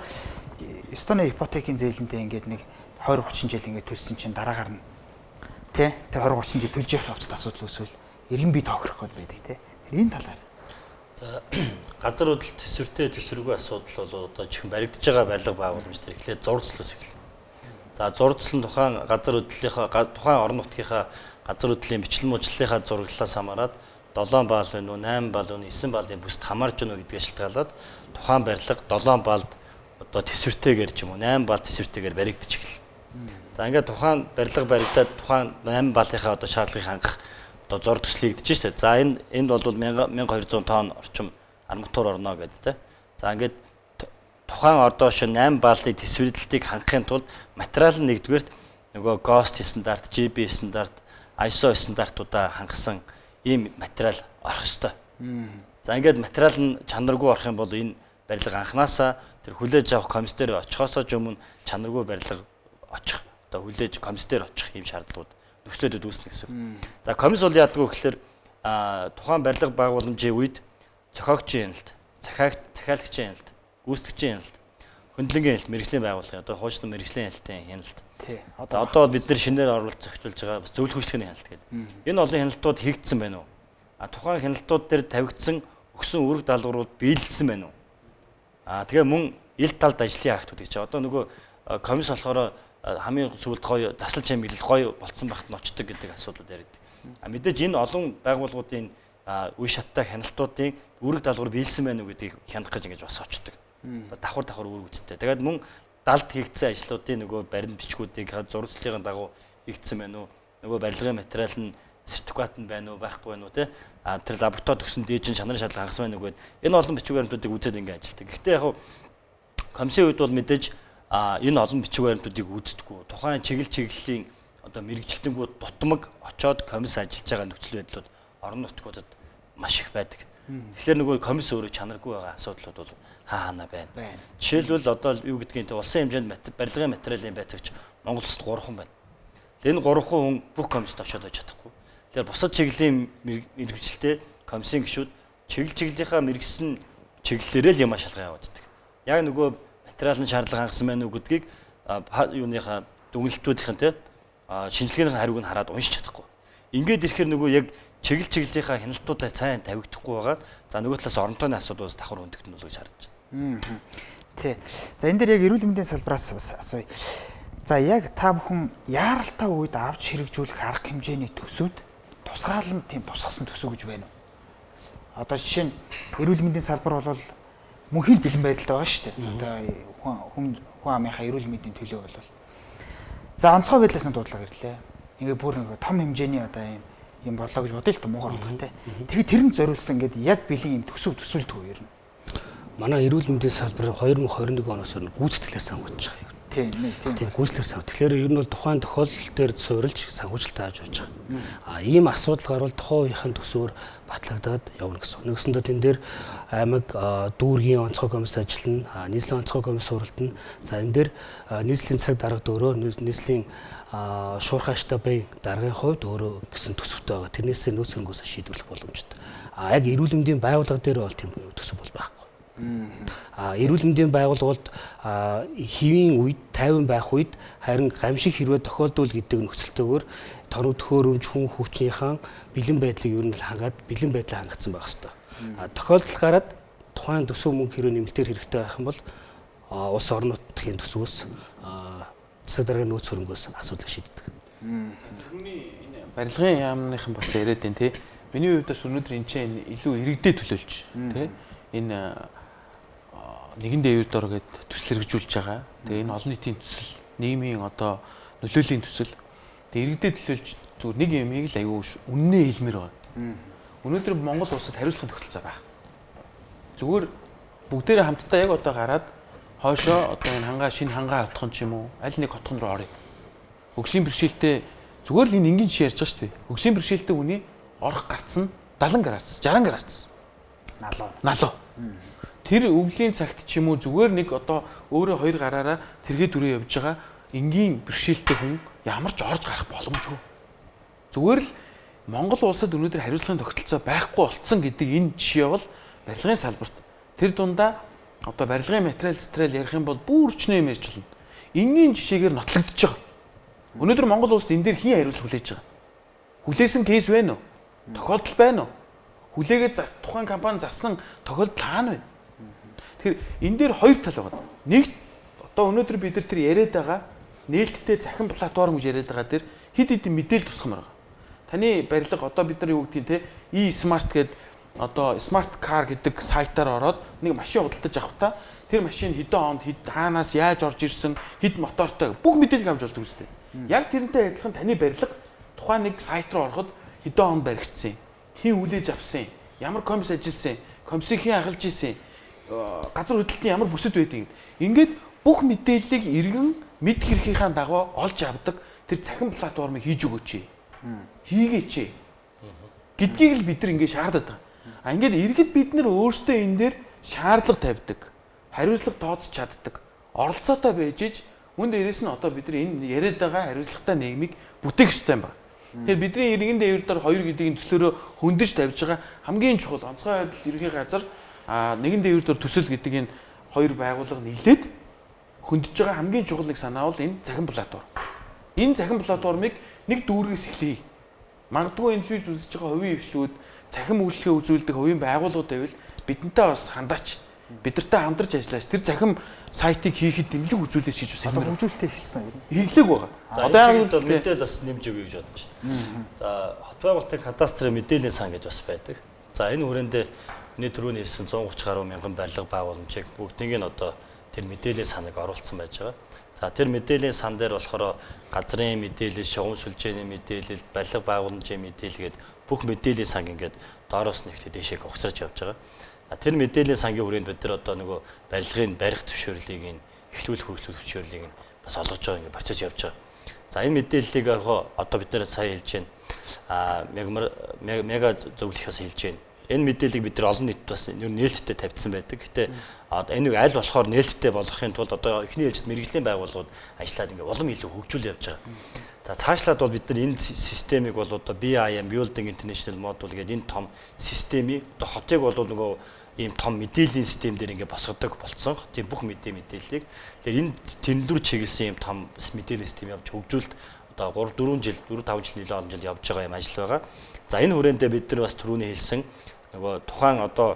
[SPEAKER 1] Эстоны ипотекийн зээлэнтэй ингээд нэг 20-30 жил ингээд төлсөн чинь дараагаар нь тий тэр 20-30 жил төлж явах явцад асуудал үүсвэл эргэн бий тоохрох гээд байдаг тий. Тэр энэ талаар.
[SPEAKER 5] За газар хөдлөлт төсвөртэй төсвөргүй асуудал бол одоо чихэн баригдаж байгаа барилга байгууламж төр эхлээд зурцлаас эхэлнэ. За зурцлын тухайн газар хөдлөлийнхаа тухайн орон нутгийнхаа газар хөдлөлийн бичлэн муучлалынхаа зураглалаас хамаарат 7 баал вэ нү 8 баал вэ 9 баалын бүсд хамаарж гэнэ гэдгээ шалтгаалаад тухайн барилга 7 баалд одоо төсвөртэйгээр ч юм уу 8 баал төсвөртэйгээр баригдчих эхэллээ. За ингээд тухайн барилга баригдаад тухайн 8 баалынхаа одоо шаардлагыг хангах одоо зур төслийг идэж штэ. За энд бол 1200 тонн орчим арматур орно гэдэг те. За ингээд тухайн одоо шин 8 баалын төсвөрлөлтийг хангахын тулд материал нь нэгдүгээрт нөгөө GOST стандарт, GB стандарт, ISO стандартуудаа хангасан ийм материал орох ёстой. За ингээд материал нь чанаргүй орох юм бол энэ барилга анханасаа тэр хүлээж авах комисс дээр очихоос өмнө чанаргүй барилга очих, одоо хүлээж комисс дээр очих ийм шаардлагууд нөхцөлөд үүснэ гэсэн. За комисс бол яадаг вэ гэхээр тухайн барилга байгууламжийн үед зохиогчийн яналт, захиалагчийн яналт, гүйцэтгэгчийн яналт, хөндлөнгийн яналт, мэрэгжлийн байгууллагын одоо хуучны мэрэгжлийн яналтын яналт.
[SPEAKER 1] Тий.
[SPEAKER 5] Одоо бид нар шинээр оруулалт зохицуулж байгаа бас зөвлөх үйлчлэгийн яналт гэдэг. Энэ олон яналтууд хийгдсэн байна уу? Тухайн хяналтууд дээр тавигдсан өгсөн үүрэг даалгаврууд биелсэн байна уу? Тэгээ мөн ил талд ажлын актууд гэж. Одоо нөгөө комисс болохоор хамгийн сүүлд гоё заслаж чимэглэл гоё болцсон багт нь очдог гэдэг асуудлууд яриад. Мэдээж энэ олон байгууллагуудын үе шаттай хяналтуудын үүрэг даалгавар биелсэн байна уу гэдгийг хянах гэж ингэж бас очдог. Давхар үүрэг үсттэй. Тэгээд мөн далд хийгдсэн ажлуудын нөгөө баримт бичгүүдийг зурагчлалын дагуу хийгдсэн байна уу? Нөгөө барилгын материал нь сертификат нь байна уу, байхгүй байна уу те? Тэр лаборатори төгсөн дээжин чанарын шаардлага хангасан байна уу гэдэг. Энэ олон бичиг баримтуудыг үзээд ингэ ажилладаг. Гэхдээ яг комиссийн үед бол мэдээж энэ олон бичиг баримтуудыг үздэггүй. Тухайн чиглэлийн одоо мэрэгжилтэнгүүд дутмаг очоод комисс ажиллаж байгаа нөхцөл байдлууд орон нутгуудад маш их байдаг. Тэгэхээр нөгөө комисс өөрөө чанаргүй байгаа асуудлууд бол хаана байна. Жишээлбэл одоо юу гэдгийг те улсын хэмжээнд барилгын материалын байцаагч Монгол улсад 3 хүн байна. Энэ 3 хүн бүх комиссд очоод байж чадахгүй. Тэгэхээр бусад чиглэлийн мэрэгчлээ комиссийн гишүүд чиглэлийнхаа мэрэгсэн чиглэлээрээ л юм шалгаа явуулдаг. Яг нөгөө материалын шаардлага хангасан байна уу гэдгийг юуныхаа дүгнэлтүүдийн те шинжилгээний хариуг нь хараад уншиж чадахгүй. Ингээд ирэхээр нөгөө яг чиглэлийнхаа хяналтуудаа сайн тавигдахгүй байгаа. За нөгөө талаас оронтойны асуудлаас давхар өндөгт нь бол гэж харагдаж байна.
[SPEAKER 1] Тий. За энэ дээр яг эрүүл мэндийн салбараас бас асууя. За яг та бүхэн яаралтай үед авч хэрэгжүүлэх арга хэмжээний төсөвд тусгаалan тийм тусгасан төсөв гэж байна уу? Одоо жишээ нь эрүүл мэндийн салбар бол мөнхийн бэлэн байдалд байгаа шүү дээ. Одоо хүн амынхаа эрүүл мэндийн төлөө бол за онцгой байдлаас нь дуудлага ирлээ. Ингээ бүр нэг том хэмжээний одоо юм болоо гэж бодъё л та муугар байна те. Тэгээд тэрэнд зориулсан ингээд яг бэлэн юм төсөвлөдөг үү ер нь?
[SPEAKER 4] Манай эрүүл мэндийн салбар 2021 оноос өөр гүйцэтгэлээр сонгогдож байгаа юм. Тийм гүйцэтгэл сан. Тэгэхээр ер нь бол тухайн тохиолдол дээр суурилж санхүүжилтээ авч явж байгаа. Ийм асуудал гарвал тухайн үеийн төсвөр батлагдаад явна гэсэн. Нэгсэндээ тэн дээр аймаг дүүргийн онцгой комисс ажиллана, нийслэлийн онцгой комисс суралдана. За энэ дээр нийслэлийн цаг дарга дөөрөө нийслэлийн шуурхай штабын даргын хувьд өөрөө гэсэн төсөвтэй байгаа. Тэрнээсээ нөөц хөрөнгөөсөө шийдвэрлэх боломжтой. Яг эрүүл мэндийн байгууллага дээр бол тийм төсөв бол байхгүй. Эрүүл мэндийн байгууллагууд хэвийн үед 50 байх үед харин гамшиг хэрвээ тохиолдвол гэдэг нөхцөлтөөр торог төхөөрөмж хүн хүчнийхэн бэлэн байдлыг ер нь хангаад бэлэн байдлаа хангацсан байх хэвээр. Тохиолдол гараад тухайн төсөв мөнгө хэрвээ нэмэлтээр хэрэгтэй байх юм бол улс орон нутгийн төсвөөс засаг даргын нөөц хөрөнгөөс асуудал шийддэг.
[SPEAKER 2] Түрүүний энэ барилгын яамныхан бас яриад байна тий. Миний хувьд бас өнөөдөр энэ чинь илүү иргэдэд төлөөлж тий. Энэ нэгэн дээвэр дор гэдэг төсөл хэрэгжүүлж байгаа. Тэгээ энэ олон нийтийн төсөл, нийгмийн одоо нөлөөлийн төсөл. Тэгээ иргэдэд төлөөлж зүгээр нэг юмыг л аягүй үннээ хэлмээр байгаа. Өнөөдөр Монгол улсад хариуцлага тогтолцоо байх. Зүгээр бүгдээрээ хамтдаа яг одоо гараад хойшоо одоо энэ шинэ хангаа хотхон ч юм уу аль нэг хотхон руу орё. Хөгжлийн бэрхшээлтэй зүгээр л энэ энгийн жишээ ярьж байгаа шүү дээ. Хөгжлийн бэрхшээлтэй хүний орох гарц нь 70 градус, 60 градус. Налуу. Тэр өвлийн цагт ч юм уу зүгээр нэг одоо өөрөө хоёр гараараа тэргээ дүрээ явж байгаа энгийн бэрхшээлтэй хүн ямар ч орж гарах боломжгүй. Зүгээр л Монгол улсад өнөөдөр хариуцлагын тогтолцоо байхгүй болцсон гэдэг энэ жишээ бол барилгын салбарт тэр дундаа одоо барилгын материал ярих юм бол бүр өчнөө юм ярьж байна. Энгийн жишээгээр нотлогдож байгаа. Өнөөдөр Монгол улсад энэ дээр хин хариуцлага хүлээж байгаа. Хүлээсэн кейс байна уу? Тохиолдол байна уу? Хүлээгээд тухайн компани зассан тохиолдол хаана байна? Тэгэхээр энэ дээр хоёр тал байгаа. Нэг одоо өнөөдөр бид нар тэр яриад байгаа нээлттэй захин платформ гэж яриад байгаа дээр хэд хэдэн мэдээлэл тусгамар байгаа. Таны барилга одоо бид нар юу гэдгийг те e-smart гэдэг одоо smart car гэдэг сайтаар ороод нэг машин худалдаж авах та тэр машин хэдэн онд хаанаас яаж орж ирсэн хэд мотортой бүх мэдээлэл авч болдог үстэй. Яг тэрнтэй адилхан таны барилга тухайн нэг сайт руу ороход хэдэн онд баригдсан, хэн үлээж авсан, ямар комисс ажилласан, комиссийг хэн ахалж исэн, газар хөдлөлтийн ямар бүсэд байдгийг. Ингээд бүх мэдээллийг иргэн мэд хэрхийнхаа дагуу олж авдаг тэр цахим платформыг хийж өгөөч. Хийгээч гэдгийг л бид нар ингээд шаардаад байгаа. Ингээд иргэд бид нар өөрсдөө энэ дээр шаардлага тавьдаг, хариуцлага тооцож чаддаг, оролцоотой байж иж үн дээрээс нь одоо бид нар энэ яриад байгаа хариуцлагатай нийгмийг бүтээх ёстой юм байна. Тэгэхээр бидний иргэн дээвэр дээр 2 гэдгийн төслөөрөө хөндөж тавьж байгаа хамгийн чухал онцгой байдал ерхий газар нэгэн дээвэр дээр төсөл гэдэг энэ 2 байгууллага нийлээд хөндөж байгаа хамгийн чухал нэг санаа бол энэ цахим платформ. Энэ цахим платформыг нэг дүүргээс эхлэе. Магадгүй энэ телевиз үзэж байгаа хувийн хвшлүүд цахим үйлчлэгээ үзүүлдэг хувийн байгууллагууд байвал бидэнтэй бас хандаач. Бидэртэй хамтарч ажиллаач. Тэр цахим сайтыг хийхэд дэмжлэг үзүүлээч гэж бас
[SPEAKER 1] одоо хөгжүүлэлтээ хэлсэн юм.
[SPEAKER 2] хийлээг байгаа.
[SPEAKER 5] Одоо яг л мэдээлэл бас нэмж өгье гэж бодож байна. За хот байгуулалтын кадастрын мэдээллийн сан гэж бас байдаг. За энэ хүрээндээ миний түрүүний хэлсэн 130 гаруй мянган барилга байгууламжийг бүгднийг нь одоо тэр мэдээллийн саныг оруулсан байж байгаа. За тэр мэдээллийн сан дээр болохоор газрын мэдээлэл, шугам сүлжээний мэдээлэл, барилга байгууламжийн мэдээлэл гээд бүх мэдээллийн санг ингээд доороос нь ихтэй дэшег угсарч явж байгаа. Тэр мэдээллийн сангийн хүрээнд бид нар одоо нөгөө барилгын барих зөвшөөрлийг эхлүүлэх хөгжлөх зөвшөөрлийг бас олгож байгаа ингээд процесс явж байгаа. За энэ мэдээллийг одоо бид нар сая хэлж байна. Мега зөвлөхөөс хэлж байна. Энэ мэдээллийг бид нар олон нийтэд бас нээлттэй тавьдсан байдаг. Гэтэ энэ аль болохоор нээлттэй болгохын тулд одоо эхний ээлжид мэрэгжлийн байгууллагууд ажиллаад ингээд улам илүү хөгжүүл явж байгаа. За цаашлаад бол бид нар энэ системийг бол одоо BIM Building International Module гэдэг энэ том системийг одоо хотыг бол нөгөө ийм том мэдээллийн систем дээр ингээд босгодог болсон. Хотын бүх мэдээллийг. Тэгэхээр энэ тэнdur чиглэсэн ийм том мэдээллийн систем явж хөгжүүлэлт одоо 3-4 жил, 4-5 жил нэлээд олон жил явж байгаа юм ажил байгаа. За энэ хүрээндээ бид нар бас түрүүний хэлсэн нөгөө тухайн одоо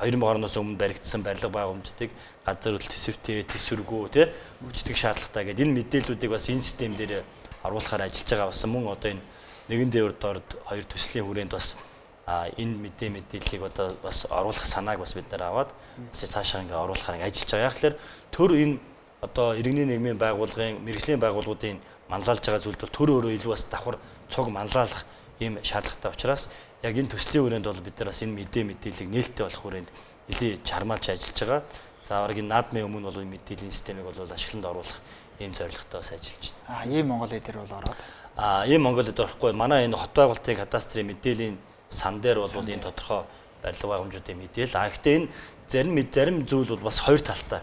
[SPEAKER 5] 2000 оноос өмнө баригдсан барилга байгууламжуудыг газар хөдлөлт төсвөргөө тий хүчдэг шаардлагатай гэдэг энэ мэдээллүүдийг бас энэ систем дээр оруулахаар ажиллаж байгаа бас мөн одоо энэ нэгэн дээвэр доорд 2 төслийн хүрээнд бас энэ мэдээллийг одоо бас оруулах санааг бас бид нар аваад бас цаашаа ингээ оруулахаар ингээ ажиллаж байгаа. Яг л төр энэ одоо иргэний нийгмийн байгууллагын мэрэгжлийн байгууллагуудын манлайлж байгаа зүйлд бол төр өөрөө илүү бас давхар цуг манлайлах ийм шаардлагатай учраас яг энэ төслийн хүрээнд бол бид нар бас энэ мэдээллийг нээлттэй болох хүрээнд нэлээд чармаалж ажиллаж байгаа. За орог энэ наадмын өмнө бол мэдээллийн системийг бол ашигланд оруулах ийм зорилготой бас ажиллаж байна.
[SPEAKER 1] Ийм Монгол эдэр бол ороод.
[SPEAKER 5] Ийм Монгол эдэр орохгүй манай энэ хот байгуулалтын кадастрын мэдээллийн сан дээр бол энэ тодорхой барилга байгууламжуудын мэдээлэл. Гэхдээ энэ зарим зүйл бол бас хоёр талтай.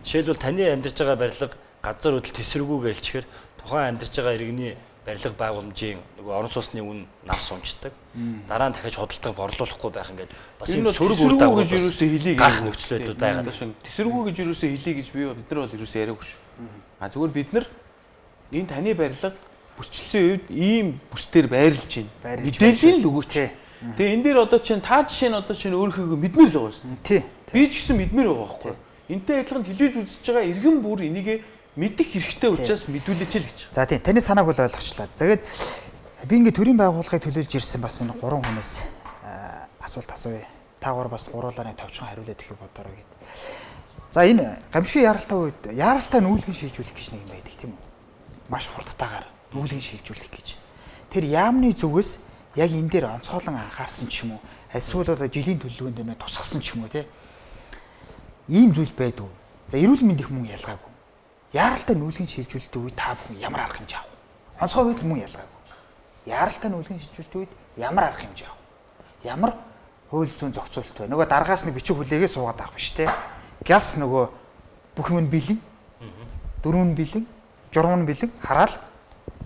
[SPEAKER 5] Жишээлбэл таны амьдарч байгаа барилга газар хөдлөлт тесрэгүүгээ хэлчихээр тухайн амьдарч байгаа иргэний барилга байгууламжийн нөгөө орон сууцны үн навс унцдаг. Дараа нь дахиж худалдаа борлуулахгүй байх ингээд бас энэ сөрөг үр дагавар
[SPEAKER 2] гэж юусоо хэлий гэж
[SPEAKER 5] гарах нөхцөлөд байгаа.
[SPEAKER 2] Тэсэргүү гэж юусоо хэлий гэж би бид нар бол юусоо яриаггүй шүү. Зүгээр бид нар энэ таны барилга бүсчилсэн үед ийм бүсдэр байрлаж байна. Мэдээлэл л өгөөч. Тэгээ энэ дээр одоо чинь та жишээ нь одоо чинь өөрийнхөө мэдмээр л байгаа шүү.
[SPEAKER 1] Тий.
[SPEAKER 2] Би ч гэсэн мэдмээр байгаа байхгүй. Энтэй адилхан телевиз үзэж байгаа иргэн бүр энийг мэдэх хэрэгтэй учраас мэдүүлээч л гэж.
[SPEAKER 1] За тийм таны санааг бол ойлгочлаа. Тэгээд би ингээд төрийн байгууллагыг төлөөлж ирсэн бас энэ 3 хүнээс асуулт асууя. Та гур бас гуруулаа нэг товчхон хариулаад ихийг бодороо гэд. За энэ гамшигын яралтай үед яралтай нүүлгэн шилжүүлэх гэж нэг юм байдаг тийм үү? Маш хурдтайгаар нүүлгэн шилжүүлэх гэж. Тэр яамны зүгээс яг энэ дээр онцгойлон анхаарсан ч юм уу? Эсвэл одоо жилийн төлөвлөгөөнд нэ тусгасан ч юм уу те? Ийм зүйл байдгүй. За эрүүл мэндийн хүмүүс ялгаагүй. Яралтай нүүлгэн шилжүүлэлтийн үед та бүхэн ямар арга хэмжээ авах вэ? Онцгой үед хүмүүс ялгаагүй. Яралтай нүүлгэн шилжүүлэлтийн үед ямар арга хэмжээ авах вэ? Ямар хууль зүйн зохицуулалт вэ? Нөгөө дараагаас нэг бичиг хүлээгээ суугаад авах биш те. Гялс нөгөө бүх юм нь бэлэн. Дөрөв нь бэлэн, журам нь бэлэн хараал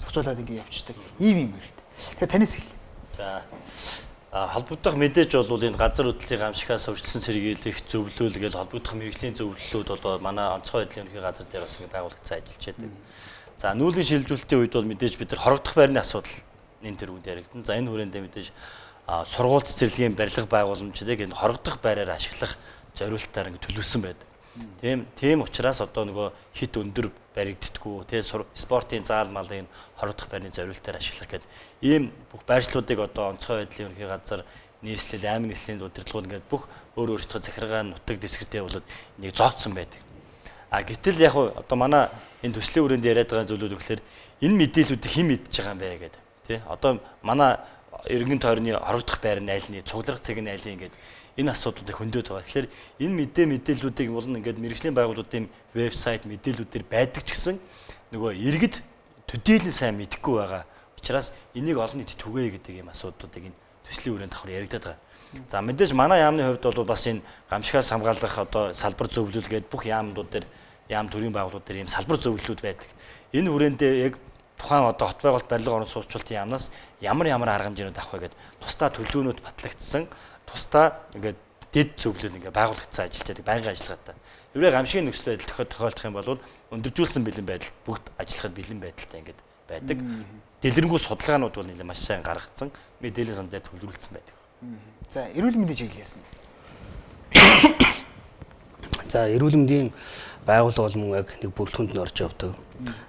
[SPEAKER 1] зохицуулаад ингэ явчихдаг. Ийм юм хэрэгтэй. Тэгэхээр танаас эхэллээ.
[SPEAKER 5] За холбогдох мэдээж бол энэ газар хөдлөлийн гамшигаас өвчлсөн сэргийлэх зөвлөл гэж холбогдох мэрэгжлийн зөвлөлүүд бол манай онцгой байдлын ерөнхий газар дээр бас ингэ байгуулагдсан ажиллаж байдаг. За нүүлгэн шилжүүлэлтийн үед бол мэдээж бид нар хорогдох байрны асуудал энэ төрөнд яригдана. За энэ хүрээндээ мэдээж сургууль цэцэрлэгийн барилга байгууламжуудыг энэ хорогдох байраар ашиглах зориултаар ингэ төлөвлөсөн байдаг. Тийм учраас одоо нөгөө хит өндөр баригддаггүй тий спортын заал малын хорогдох байрны зориултаар ашиглах гэдэг ийм бүх байршлуудыг одоо онцгой байдлын ерөнхий газар нийслэл аймаг нийслэлийн удирдлагууд ингээд бүх өөр өөртөө захиргаа нутаг дэвсгэртэй болоод энийг зооцсон байдаг. Гэтэл яг одоо манай энэ төслийн хүрээнд яриад байгаа зүйлүүд гэхээр энэ мэдээллүүдийг хэн мэдж байгаа юм бэ гэдэг тий одоо манай иргэн тойрны хорогдох байр нь айлны цуглах цэг нь айлын гэдэг энэ асуудлуудыг хөндөд байгаа. Тэгэхээр энэ мэдээллүүдийг бол ингээд мэргэжлийн байгууллагуудын вебсайт мэдээллүүдээр байдаг ч гэсэн нөгөө иргэд төдийлөн сайн мэдэхгүй байгаа. Учираас энийг олон нийтэд түгээе гэдэг ийм асуудлуудыг энэ төслийн хүрээнд давхар яригадаад байгаа. За мэдээж манай яамны хувьд бол бас энэ гамшигаас хамгаалах одоо салбар зөвлөл гэдэг бүх яамнууд дээр яам төрийн байгууллагууд дээр ийм салбар зөвлөлүүд байдаг. Энэ хүрээндээ яг тухайн одоо хот байгуулалт барилга орон сууцчлалтын яамнаас ямар арга хэмжээнүүд авах вэ гэдэг тусдаа төлөвлөгөөнүүд батлагдсан тусдаа ингээд дэд зөвлөл ингээд байгуулагдсан ажиллаж байдаг байнгын ажиллагаатай. Еврей гамшигын нөхцөл байдал тохиолдох юм бол өндөржүүлсэн бэлэн байдал бүгд ажиллахад бэлэн байдалтай ингээд байдаг. Дэлгэрэнгүй судалгаанууд бол нэлээд маш сайн гаргацсан мэдээллийн сан дээр төвлөрүүлсэн байдаг.
[SPEAKER 1] За эрүүл мэндийн чиглэлээс нь.
[SPEAKER 4] За эрүүл мэндийн байгууллага бол мөн яг нэг бүрэлдэхүүнд нь орж явдаг.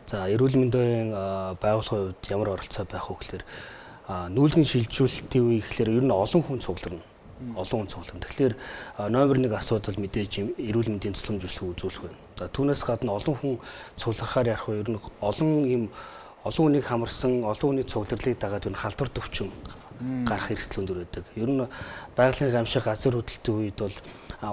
[SPEAKER 4] За эрүүл мэндийн байгууллагын хувьд ямар оролцоо байх вэ гэхээр нүүлгэн шилжүүлэлтийн үе гэхээр ер нь олон хүн цугларна. Тэгэхээр номер 1 асуудал мэдээж эрүүл мэндийн тусламжуулалтыг үзүүлэх байна. За түүнээс гадна олон хүн цуглархаар ярих вэ ер нь олон хүнийг хамарсан олон хүний цугларлыг дагаад ер нь халдвар төвчм гарах эрсдэл өндөр байдаг. Ер нь байгалийн гамшиг газар хөдлөлтийн үед бол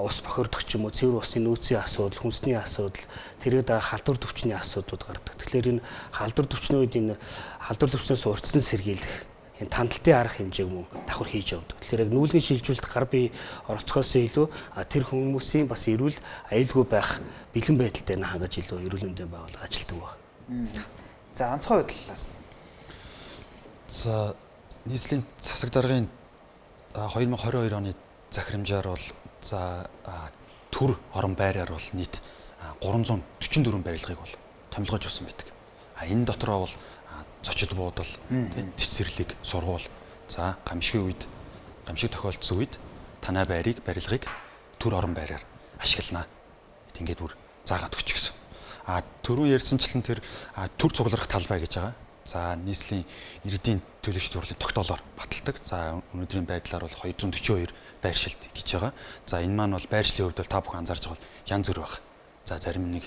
[SPEAKER 4] ус бохирдох ч юм уу цэвэр усын нөөцийн асуудал, хүнсний асуудал, тэргээд халдвар төвчний асуудлууд гардаг. Тэгэхээр энэ халдвар төвчний үед энэ халдвар төвчнөөс урьдчилан сэргийлэх энэ тандалтын арга хэмжээг мөн давхар хийж явдаг. Тэгэхээр яг нүүлгэн шилжүүлэлт гар бие оролцохоос илүү тэр хүмүүсийн бас эрүүл аюулгүй байх бэлэн байдалтай нь хангаж илүү эрүүл мэндийн байгууллага ажилладаг байна.
[SPEAKER 1] За онцгой байдлаас.
[SPEAKER 3] За нийслэлийн засаг даргын 2022 оны захирамжаар бол за төр орон байраар бол нийт 344 барилгыг бол томилгож өгсөн байдаг. Энэ дотроо бол зочид буудал, цэцэрлэг, сургууль, за гамшиг тохиолдсон үед танай барилгыг төр орон байраар ашиглана. Ингээд бүр заагаад өгч гисэн. Түрүү ярьсанчлан тэр төр цугларах талбай гэж байгаа. За нийслэлийн иргэдийн төлөвшөлт хурлын тогтоолоор баталдаг. За өнөөдрийн байдлаар бол 242 байршилт гэж байгаа. За энэ маань бол байршлын хувьд бол та бүхэн анзаарч байгаа бол янз бүр байна. За зарим нэг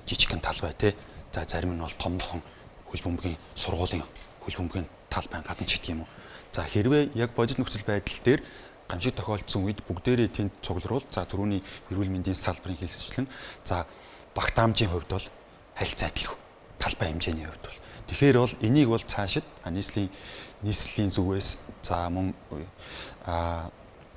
[SPEAKER 3] жижигхэн талбай тий. За зарим нь бол томхон хөл бөмбөгийн сургуулийн хөл бөмбөгийн талбай гадна ч гэдэг юм уу. За хэрвээ яг бодит нөхцөл байдал дээр гамшиг тохиолдсон үед бүгдээрээ тэнд цугларвал за түрүүний эрүүл мэндийн салбарын хэлсчлэн за багтаамжийн хувьд бол харилцаа адилгүй. Талбай хэмжээний хувьд бол. Тэгэхээр бол энийг бол цаашид нийслэлийн зүгээс за мөн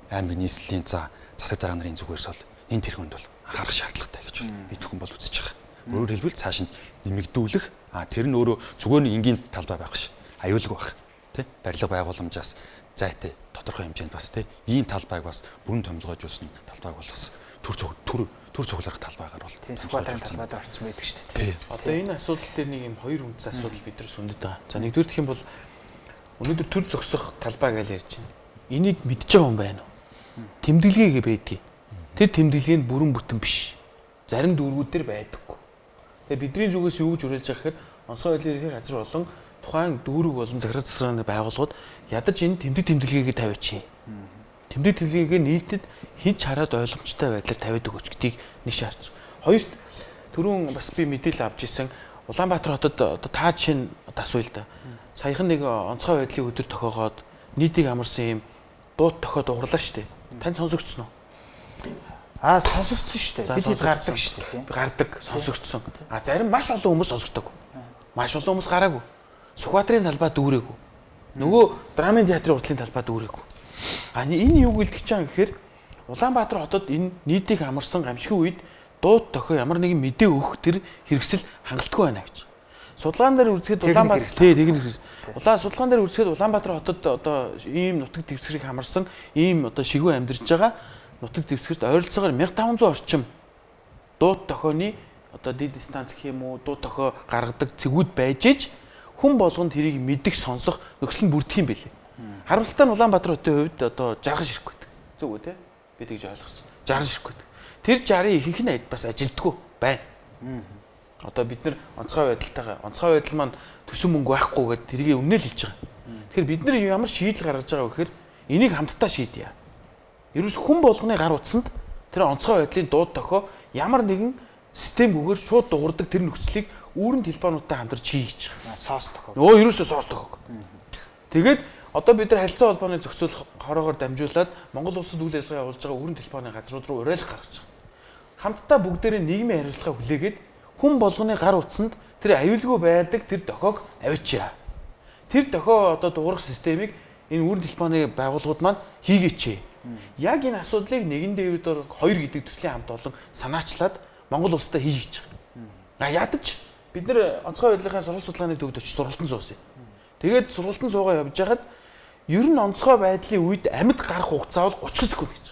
[SPEAKER 3] аймаг нийслэлийн за засаг дарга нарын зүгээс бол энэ тэрхэнд бол анхаарах шаардлагатай гэж би зөвхөн бол үзэж байгаа. Өөрөөр хэлбэл цааш нь нэмэгдүүлэх тэр нь өөрөө зүгээр нэг энгийн талбай байх ш. Аюулгүй байх. Тэ? Барилга байгууламжаас зайтай тодорхой хэмжээнд бас тэ ийм талбайг бас бүрэн томилгож өгсөн талбайг бол бас төр цугларах талбайгаар бол
[SPEAKER 1] тийм Сүхбаатарын талбайд орсон байдаг шүү дээ.
[SPEAKER 2] Одоо энэ асуудал дээр нэг юм хоёр үндэс асуудал биднээс үндэд байгаа. За нэгдүгээр гэх юм бол өнөөдөр төр зогсох талбай гэж ярьж байна. Энийг мэдж байгаа хүн байна уу? Тэмдэглэгээ байдгийг. Тэр тэмдэглэг нь бүрэн бүтэн биш. Зарим дүүргүүд дээр байдаггүй. Тэгээ бидний зүгээс юу гэж уриалж байгаа гэхээр онцгой байдлын ерхий газар болон тухайн дүүрэг болон захирал засгийн байгууллагууд ядаж энэ тэмдэглэгээ тавиач. Тэмдэг тэмдэглэгээ нийтэд хинч хараад ойлгомжтой байдлаар тавиад өгөөч гэдгийг нэг шаарч. Хоёрт түрүүн бас би мэдээлэл авч ирсэн Улаанбаатар хотод одоо та жишээ одоо асууя л да. Саяхан нэг онцгой байдлын өдөр тохиогоод нийтийг амарсан юм дууд тохиод угарлаа шүү дээ. Тань сонсогдсон уу?
[SPEAKER 1] Сонсогдсон шүү дээ. Бид гардаг шүү дээ.
[SPEAKER 2] Гардаг, сонсогдсон. Зарим маш олон хүмүүс сонсогддог. Маш олон хүмүүс гараагүй. Сүхбаатарын талбай дүүрээгүй. Нөгөө драмын театрын уртлын талбай дүүрээгүй. Энэ юу гэлдэг чам гэхээр Улаанбаатар хотод энэ нийтийг амарсан гамшигын үед дууд тохио ямар нэгэн мэдээ өгөх тэр хэрэгсэл хангалтгүй байна гэж. Судалгаан дээр үзэхэд судалгаан дээр үзэхэд Улаанбаатар хотод одоо ийм нутаг дэвсгэрийг хамарсан ийм одоо шигүү амьдарч байгаа нутаг дэвсгэрт ойролцоогоор 1500 орчим дууд тохионы одоо дид станц гэх юм уу дууд тохио гаргадаг цэгүүд байж иж хүн болгонд тэрийг мэдих сонсох нөхцөл нь бүрдэх юм билээ. Харамсалтай нь Улаанбаатар хотын хувьд одоо жаргал ширхэг байдаг. Зөв үү те? Би тэгж ойлгосон. Жаргал ширхэг байдаг. Тэр 60-ын ихэнх нь бас ажилдгүй байна. Одоо бид нар онцгой байдал маань төсөн мөнгө байхгүйгээд тэрийг үнэл хэлж байгаа. Тэгэхээр бид нар ямар шийдэл гаргаж байгаа вэ гэхээр энийг хамтдаа шийдъя. Ерөөс хүн болгоны гар утсанд тэр онцгой байдлын дууд тохио ямар нэгэн системгүйгээр шууд дуурдаг тэр нөхцөлийг үүрэн телефонуудтай хамтарч хийж байгаа.
[SPEAKER 1] Соос тохиог.
[SPEAKER 2] Ерөөсөө соос тохиог. Тэгээд одоо бид нар харилцаа холбооны зохицуулах хороогоор дамжуулаад Монгол улсад үйл ажиллагаа явуулж байгаа үүрэн телефоны газрууд руу уриалга гаргаж байгаа. Хамтдаа бүгдээрээ нийгмийн хариуцлага хүлээгээд хүн болгоны гар утсанд тэр аюулгүй байдаг тэр дохиог авчиа. Тэр дохио одоо дуурах системийг энэ үүрэн телефоны байгууллагууд маань хийгээч. Яг энэ асуудлыг нэгэн дээвэр дор 2 гэдэг төслийн хамт олон санаачлаад Монгол улстай хийж байгаа. Ядаж бид нар онцгой байдлын сурвалж судалгааны төвд очиж сургалтын суусан. Тэгээд сургалтын суугаа явж байгаад ер нь онцгой байдлын үед амьд гарах хугацаа бол 30 секунд гэж.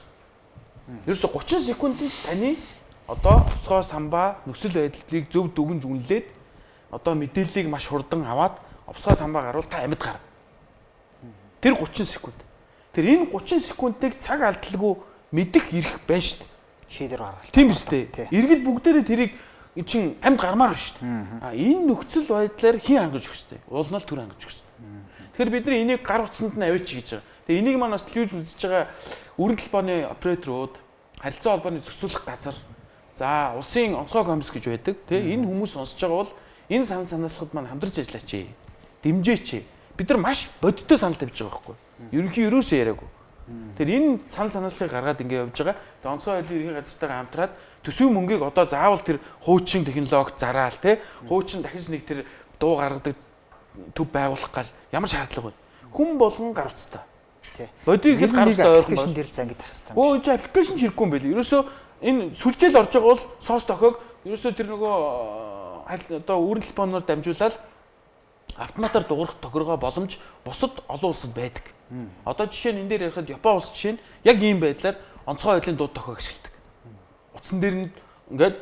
[SPEAKER 2] Ерөөсө 30 секундэд таны одоо онцгой самбаа нөхцөл байдлыг зөв дүгнж үнэлээд одоо мэдээллийг маш хурдан аваад онцгой самбаа гарвал та амьд гар. Тэр 30 секунд. Тэр энэ 30 секундыг цаг алдалгүй мэдэх эрх байна шүү дээ.
[SPEAKER 1] Шийдвэр гаргал.
[SPEAKER 2] Тийм биз дээ. Иргэд бүгдээрээ тэрийг чин амьд гармаар байна шүү дээ. Энэ нөхцөл байдлаар хин хангаж өгч дээ. Уулнал төр хангаж өгч. Тэгэхээр бид нар энийг гар утсанд нь аваач гэж байгаа. Тэгээ энийг маань бас телевиз үзэж байгаа өрн телефоны операторууд, харилцаа холбооны зохицуулах газар, за улсын онцгой комисс гэж байдаг. Тэгээ энэ хүмүүс сонсож байгаа бол энэ санал санаалахад маань хамтарч ажиллаач. Дэмжээч. Бид нар маш бодиттой санал тавьж байгаа байхгүй. Ерөнхий ерөөсөө яриаггүй. Тэр энэ санал санаалахыг гаргаад ингэ явж байгаа. Тэгээ онцгой байдлын ерөнхий газартайгаа хамтраад төсвийн мөнгийг одоо заавал тэр хуучин технологид зараал те хуучин дахиж нэг тэр дуу гаргадаг төв байгуулах гал ямар шаардлага вэ? Хүн болгон гар утстай.
[SPEAKER 1] Тий.
[SPEAKER 2] Бодиг хэд гар утстай ойрхон
[SPEAKER 1] аппликейшн дээр зангид тах хэрэгтэй.
[SPEAKER 2] Өө чи аппликейшн хэрэггүй юм байл. Ерөөсөө энэ сүлжээл орж байгаа бол соос тохиог ерөөсөө тэр нөгөө одоо үүрэн телефоноор дамжуулаад автоматар дуурах тохиргоо боломж бусад олон улсад байдаг. Одоо жишээ нь энэ дээр ярихад Япон улс жишээ нь яг ийм байдлаар онцгой байдлын дууд тохиог ашигладаг. Утсан дээр нь ингээд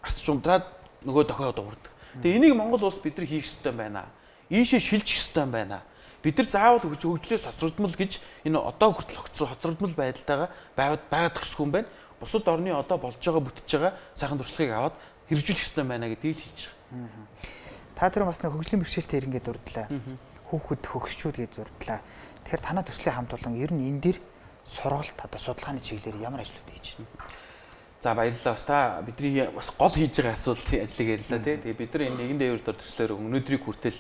[SPEAKER 2] асч ундраад нөгөө тохиоо дуурдаг. Тэгээ энийг Монгол улс бид нар хийх ёстой байна. Ийшээ шилжих ёстой байна. Бид нар заавал хөгжлөө соцрогдмол гэж энэ одоо хүртэл хоцрогдмол байдалтайгаа байгаад тахсгүй юм байна. Бусад орны одоо болж байгаа бүтэж байгаа сайхан туршлагыг аваад хэрэгжүүлэх ёстой байна гэдгийг л хэлж байгаа.
[SPEAKER 1] Та тэр бас нэг хөгжлийн бэрхшээлтэй ирнгээд дурдлаа. Хүүхэд хөгшчүүд гэж дурдлаа. Тэгэхээр танаа төслийн хамт олон ер нь энэ дэр сургалт одоо судалгааны чиглэлээр ямар ажлууд хийж байна?
[SPEAKER 2] За баярлалаа. Бас та бидний бас гол хийж байгаа асуултын ажлыг ярьлаа тий. Тэгээ бид нар энэ нэгэн дээвэр дор төслөөр өнөөдрийг хүртэл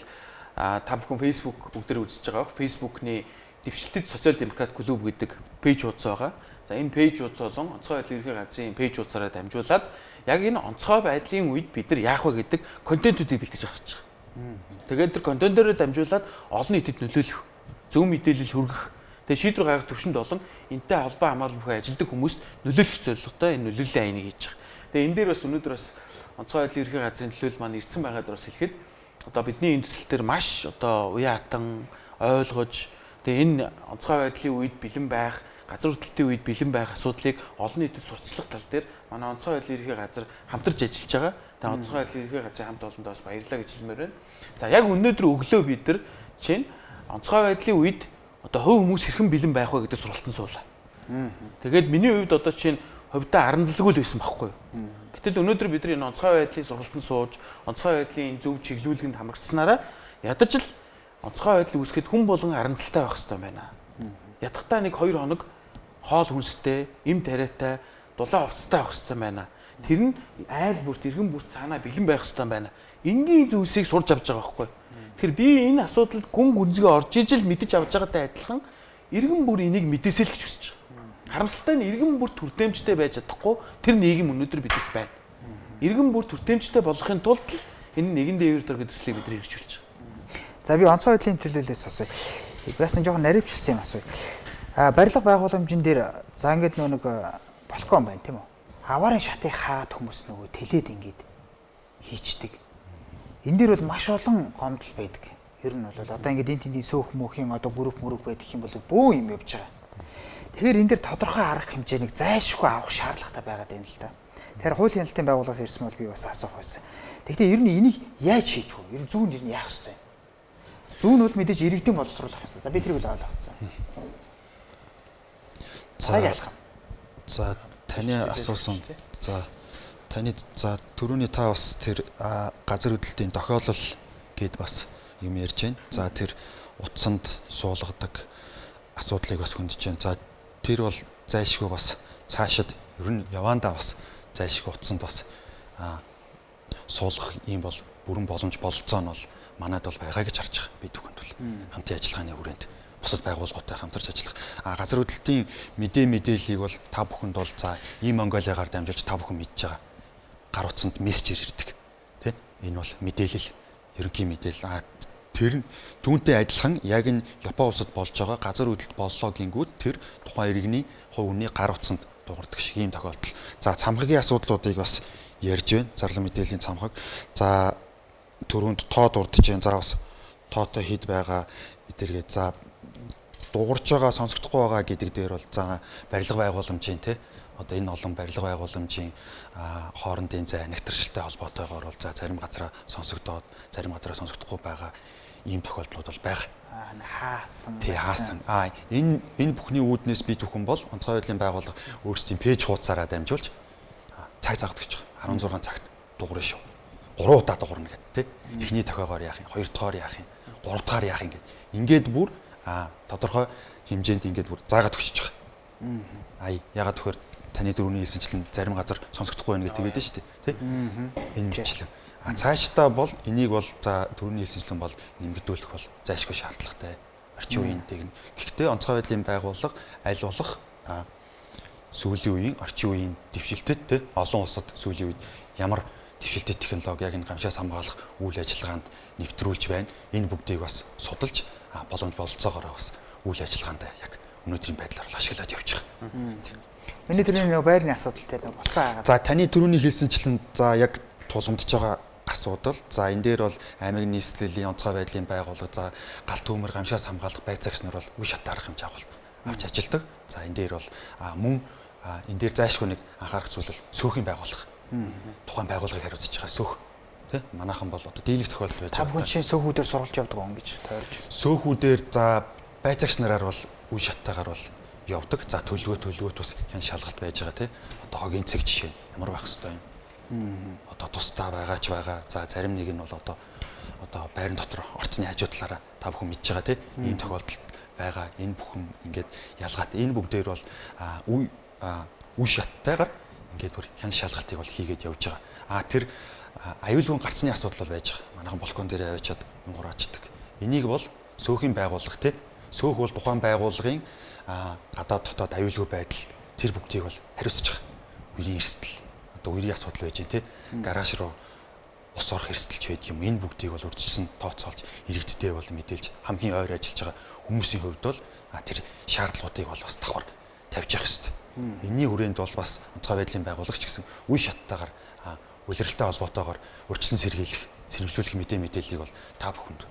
[SPEAKER 2] та бүхэн Facebook бүгдээр үзэж байгаа. Facebook-ны дэвшилтэд социал демократ клуб гэдэг пэйж хуудас байгаа. За энэ пэйж хуудас болон онцгой байдлын ерөнхий газрын пэйж хуудасаараа дамжуулаад яг энэ онцгой байдлын үед бид нар яах вэ гэдэг контентуудыг бэлтгэж гаргаж байгаа. Тэгээд тэр контентороо дамжуулаад олон нийтэд нөлөөлөх, зөв мэдээлэл хүргэх, тэгээд шийдвэр гаргах төвшөнд болон энэтэй холбоо хамгаалалт бүхэн ажилтг хүмүүст нөлөөлөх зорилготой энэ нөлөөллийн аяыг хийж байгаа. Тэгээд энэ дээр бас өнөөдөр бас онцгой байдлын ерөнхий газрын төлөөлөл маань ирсэн байгаад бас хэлэхэд одоо бидний энэ төсөл төр маш одоо уян хатан ойлгож тэгээд энэ онцгой байдлын үед бэлэн байх, газар хөдлөлтийн үед бэлэн байх асуудлыг олон нийтэд сурталчлах тал дээр манай онцгой байдлын ерөнхий газар хамтарч ажиллаж байгаа. Тэгээд онцгой байдлын ерөнхий газрын хамт олондоо бас баярлалаа гэж хэлмээр байна. За яг өнөөдөр өглөө бид нар чинь онцгой байдлын үед одоо хувь хүмүүс хэрхэн бэлэн байх вэ гэдэг сургалтын суулаа. Тэгээд миний хувьд одоо чинь хувьдаа харанцлаггүй л байсан байхгүй юу. Гэтэл өнөөдөр бид нар энэ онцгой байдлын сургалтын сууж, онцгой байдлын зөв чиглүүлгэнд хамрагдсанараа ядаж л онцгой байдлыг үүсгэхэд хүн болгон харанцалтай байх хэрэгтэй байна. Ядахтаа нэг 2 хоног хоол хүнстэй, эм тариатай, дулаан хувцастай байх хэрэгтэй байна. Тэр нь айл бүрт, иргэн бүрт цаанаа бэлэн байх хэрэгтэй байна. Энгийн зүйлсийг сурч авч байгаа байхгүй юу. Тэгэхээр би энэ асуудалд гүн гүнзгий орж ижил мэдэж авч байгаатай адилхан иргэн бүр энийг мэдээсэй л гэж хүсэж байгаа. Харамсалтай нь иргэн бүр төртөмжтэй байж чадахгүй тэр нийгэм өнөөдөр бидэрт байна. Иргэн бүр төртөмжтэй болохын тулд л энэ нэгэн дээвэр дор гэдэг төслийг бид нар хэрэгжүүлж байгаа.
[SPEAKER 1] За би онцгой байдлын төлөөллөөс асууя. Бяасан жоохон наривчлсан юм асууя. Барилга байгууламжийн дээр за ингээд нэг балкон байна тийм үү? Аваарын шатыг хаад хүмүүс нөгөө тэлээд ингээд хийчдэг. Энэ дээр бол маш олон гомдол байдаг. Ер нь бол одоо ингээд энэ тэндийн сөөх мөхийн одоо групп байдаг юм бол бөө юм явж байгаа. Тэгэхээр энэ дээр тодорхой арга хэмжээнийг зайлшгүй авах шаардлагатай байгаад байна л да. Тэгэхээр хуулийн хяналтын байгууллагаас ирсэн бол би бас асуух байсан. Тэгэхдээ ер нь энийг яаж шийдэх вэ? Ер нь зүүн ер нь яах ёстой юм? Зүүн нь бол мэдээж иргэдийн боловсруулах ёстой. За би тэрийг л ойлгоцсон. За ялах.
[SPEAKER 3] За Таны асуусан за таны за түрүүний та бас тэр газар хөдлөлтийн тохиолол гэд бас юм ярьж байна. За тэр утсанд суулгадаг асуудлыг бас хөндөж байна. За тэр бол зайлшгүй бас цаашид ер нь явандаа бас зайлшгүй утсанд бас суулгах юм бол бүрэн боломж бололцоо нь бол манайд бол байгаа гэж харж байгаа. Бид бүхэнд бол хамтын ажиллагааны хүрээнд бусад байгууллагуудтай хамтарч ажиллах. Газар хөдлөлтийн мэдээллийг бол та бүхэнд бол за ийм Монголиагаар дамжуулж та бүхэн мэдж байгаа. Гар утсанд мессежээр ирдэг. Тэ? Энэ бол мэдээлэл, ерөнхий мэдээлэл. Тэр түүнтэй адилхан яг энэ Япон улсад болж байгаа газар хөдлөлт боллоо гингүүд тэр тухайн иргэний хувь үнний гар утсанд дуурдаг шиг ийм тохиолдол. За цамхагийн асуудлуудыг бас ярьж байна. Зарлан мэдээллийн цамхаг. За түрүүнд тоо дурдж байна. За бас тоотой хэд байгаа эдэргээ. За дуурж байгаа сонсогдохгүй байгаа гэдэг дээр бол за барилга байгууламжийн те одоо энэ олон барилга байгууламжийн хоорондын зай нэгтршилтэй холбоотойгоор бол за зарим газараа сонсогдоод зарим газараа сонсогдохгүй байгаа ийм тохиолдлууд бол байгаа.
[SPEAKER 1] Хаасан.
[SPEAKER 3] Тий хаасан. Энэ бүхний үүднээс бид бүхэн бол онцгой байдлын байгууллага өөрсдийн пэйж хуудасаараа дамжуулж цаг заадаг гэж байгаа. 16 цагт дуурна шүү. 3 удаа дуурна гэдэг тий. Эхний тохиогоор яах юм, 2 дахоор яах юм, 3 дахаар яах юм гэд. Ингээд бүр тодорхой хэмжээнд ингээд бүр заагаад өгч байгаа. Ягаад тэгэхээр таны дөрөвний хэлсэнчлэн зарим газар сонсогдохгүй байна гэдэг байдаг шүү дээ. Тэ? Энэ мэтлэг. Цаашдаа бол энийг бол за дөрөвний хэлсэнчлэн бол нэмэгдүүлэх бол зайлшгүй шаардлагатай. Орчин үеийн тэгнэ. Гэхдээ онцгой байдлын байгууллага аль болох сүүлийн үеийн орчин үеийн дэвшилтэд тэ олон улсад сүүлийн үед ямар дэвшилтэт технологи яг энэ гамшаас хамгаалах үйл ажиллагаанд нэвтрүүлж байна. Энэ бүгдийг бас судалж боломж бололцоогоор бас үйл ажиллагаанд яг өнөөдрийн байдлаар ашиглаад явж байгаа.
[SPEAKER 1] Миний түрүүний нэг байрны асуудалтай болох байгаа.
[SPEAKER 3] За таны түрүүний хэлсэнчлэн за яг тулгамдж байгаа асуудал. За энэ дээр бол аймаг нийслэлийн онцгой байдлын байгууллага за галт төмөр гамшаас хамгаалах байр загс нар бол үе шат арга хэмжээ авалт авч ажилладаг. За энэ дээр бол мөн энэ дээр зайлшгүй нэг анхаарах зүйл бол сөөхийн байгууллага. Тухайн байгууллагыг хариуцж байгаа сөөх. Тэ? Манайхан бол одоо дийлэх тохиолдол байж байгаа.
[SPEAKER 1] Та бүхэн чинь сөөхүүдээр сургалж явдаг юм гэж тойрж.
[SPEAKER 3] Сөөхүүдээр за байр загс нараар бол үе шаттайгаар бол явдаг. За төлөвлөгөөт бас хян шалгалт байж байгаа тий. Одоо хогийн цэг жишээ ямар байх хэвээр юм. Одоо тусдаа байгаач байгаа. За зарим нэг нь бол одоо байрны дотор орцны хажуу талаараа та бүхэн мэдж байгаа тий. Ийм тохиолдолд байгаа. Энэ бүхэн ингээд ялгаад энэ бүгдээр бол үе шаттайгаар ингээд бүр хян шалгалтыг бол хийгээд явж байгаа. Тэр аюулгүй гарцны асуудал бол байж байгаа. Манайхан балкон дээр аваачаад нураачдаг. Энийг бол сөөхийн байгууллага тий. Сөөх бол тухайн байгууллагын гадаад дотоод аюулгүй байдал тэр бүгдийг бол хариуцж байгаа. Үерийн эрсдэл одоо үерийн асуудал байж гэн тий. Гараж руу ус орох эрсдэлч байдаг юм. Энэ бүгдийг бол үржилсэн тооцоолж иргэдтэй бол мэдээлж хамгийн ойр ажиллаж байгаа хүмүүсийн хувьд бол тэр шаардлагуудыг бол бас давхар тавьж явах хэрэгтэй. Энийний хүрээнд бол бас онцгой байдлын байгууллагч гэсэн үе шаттайгаар улиралтай холбоотойгоор урьдчилан сэргийлэх, сэрэмжлүүлэх мэдээллийг бол та бүхэнд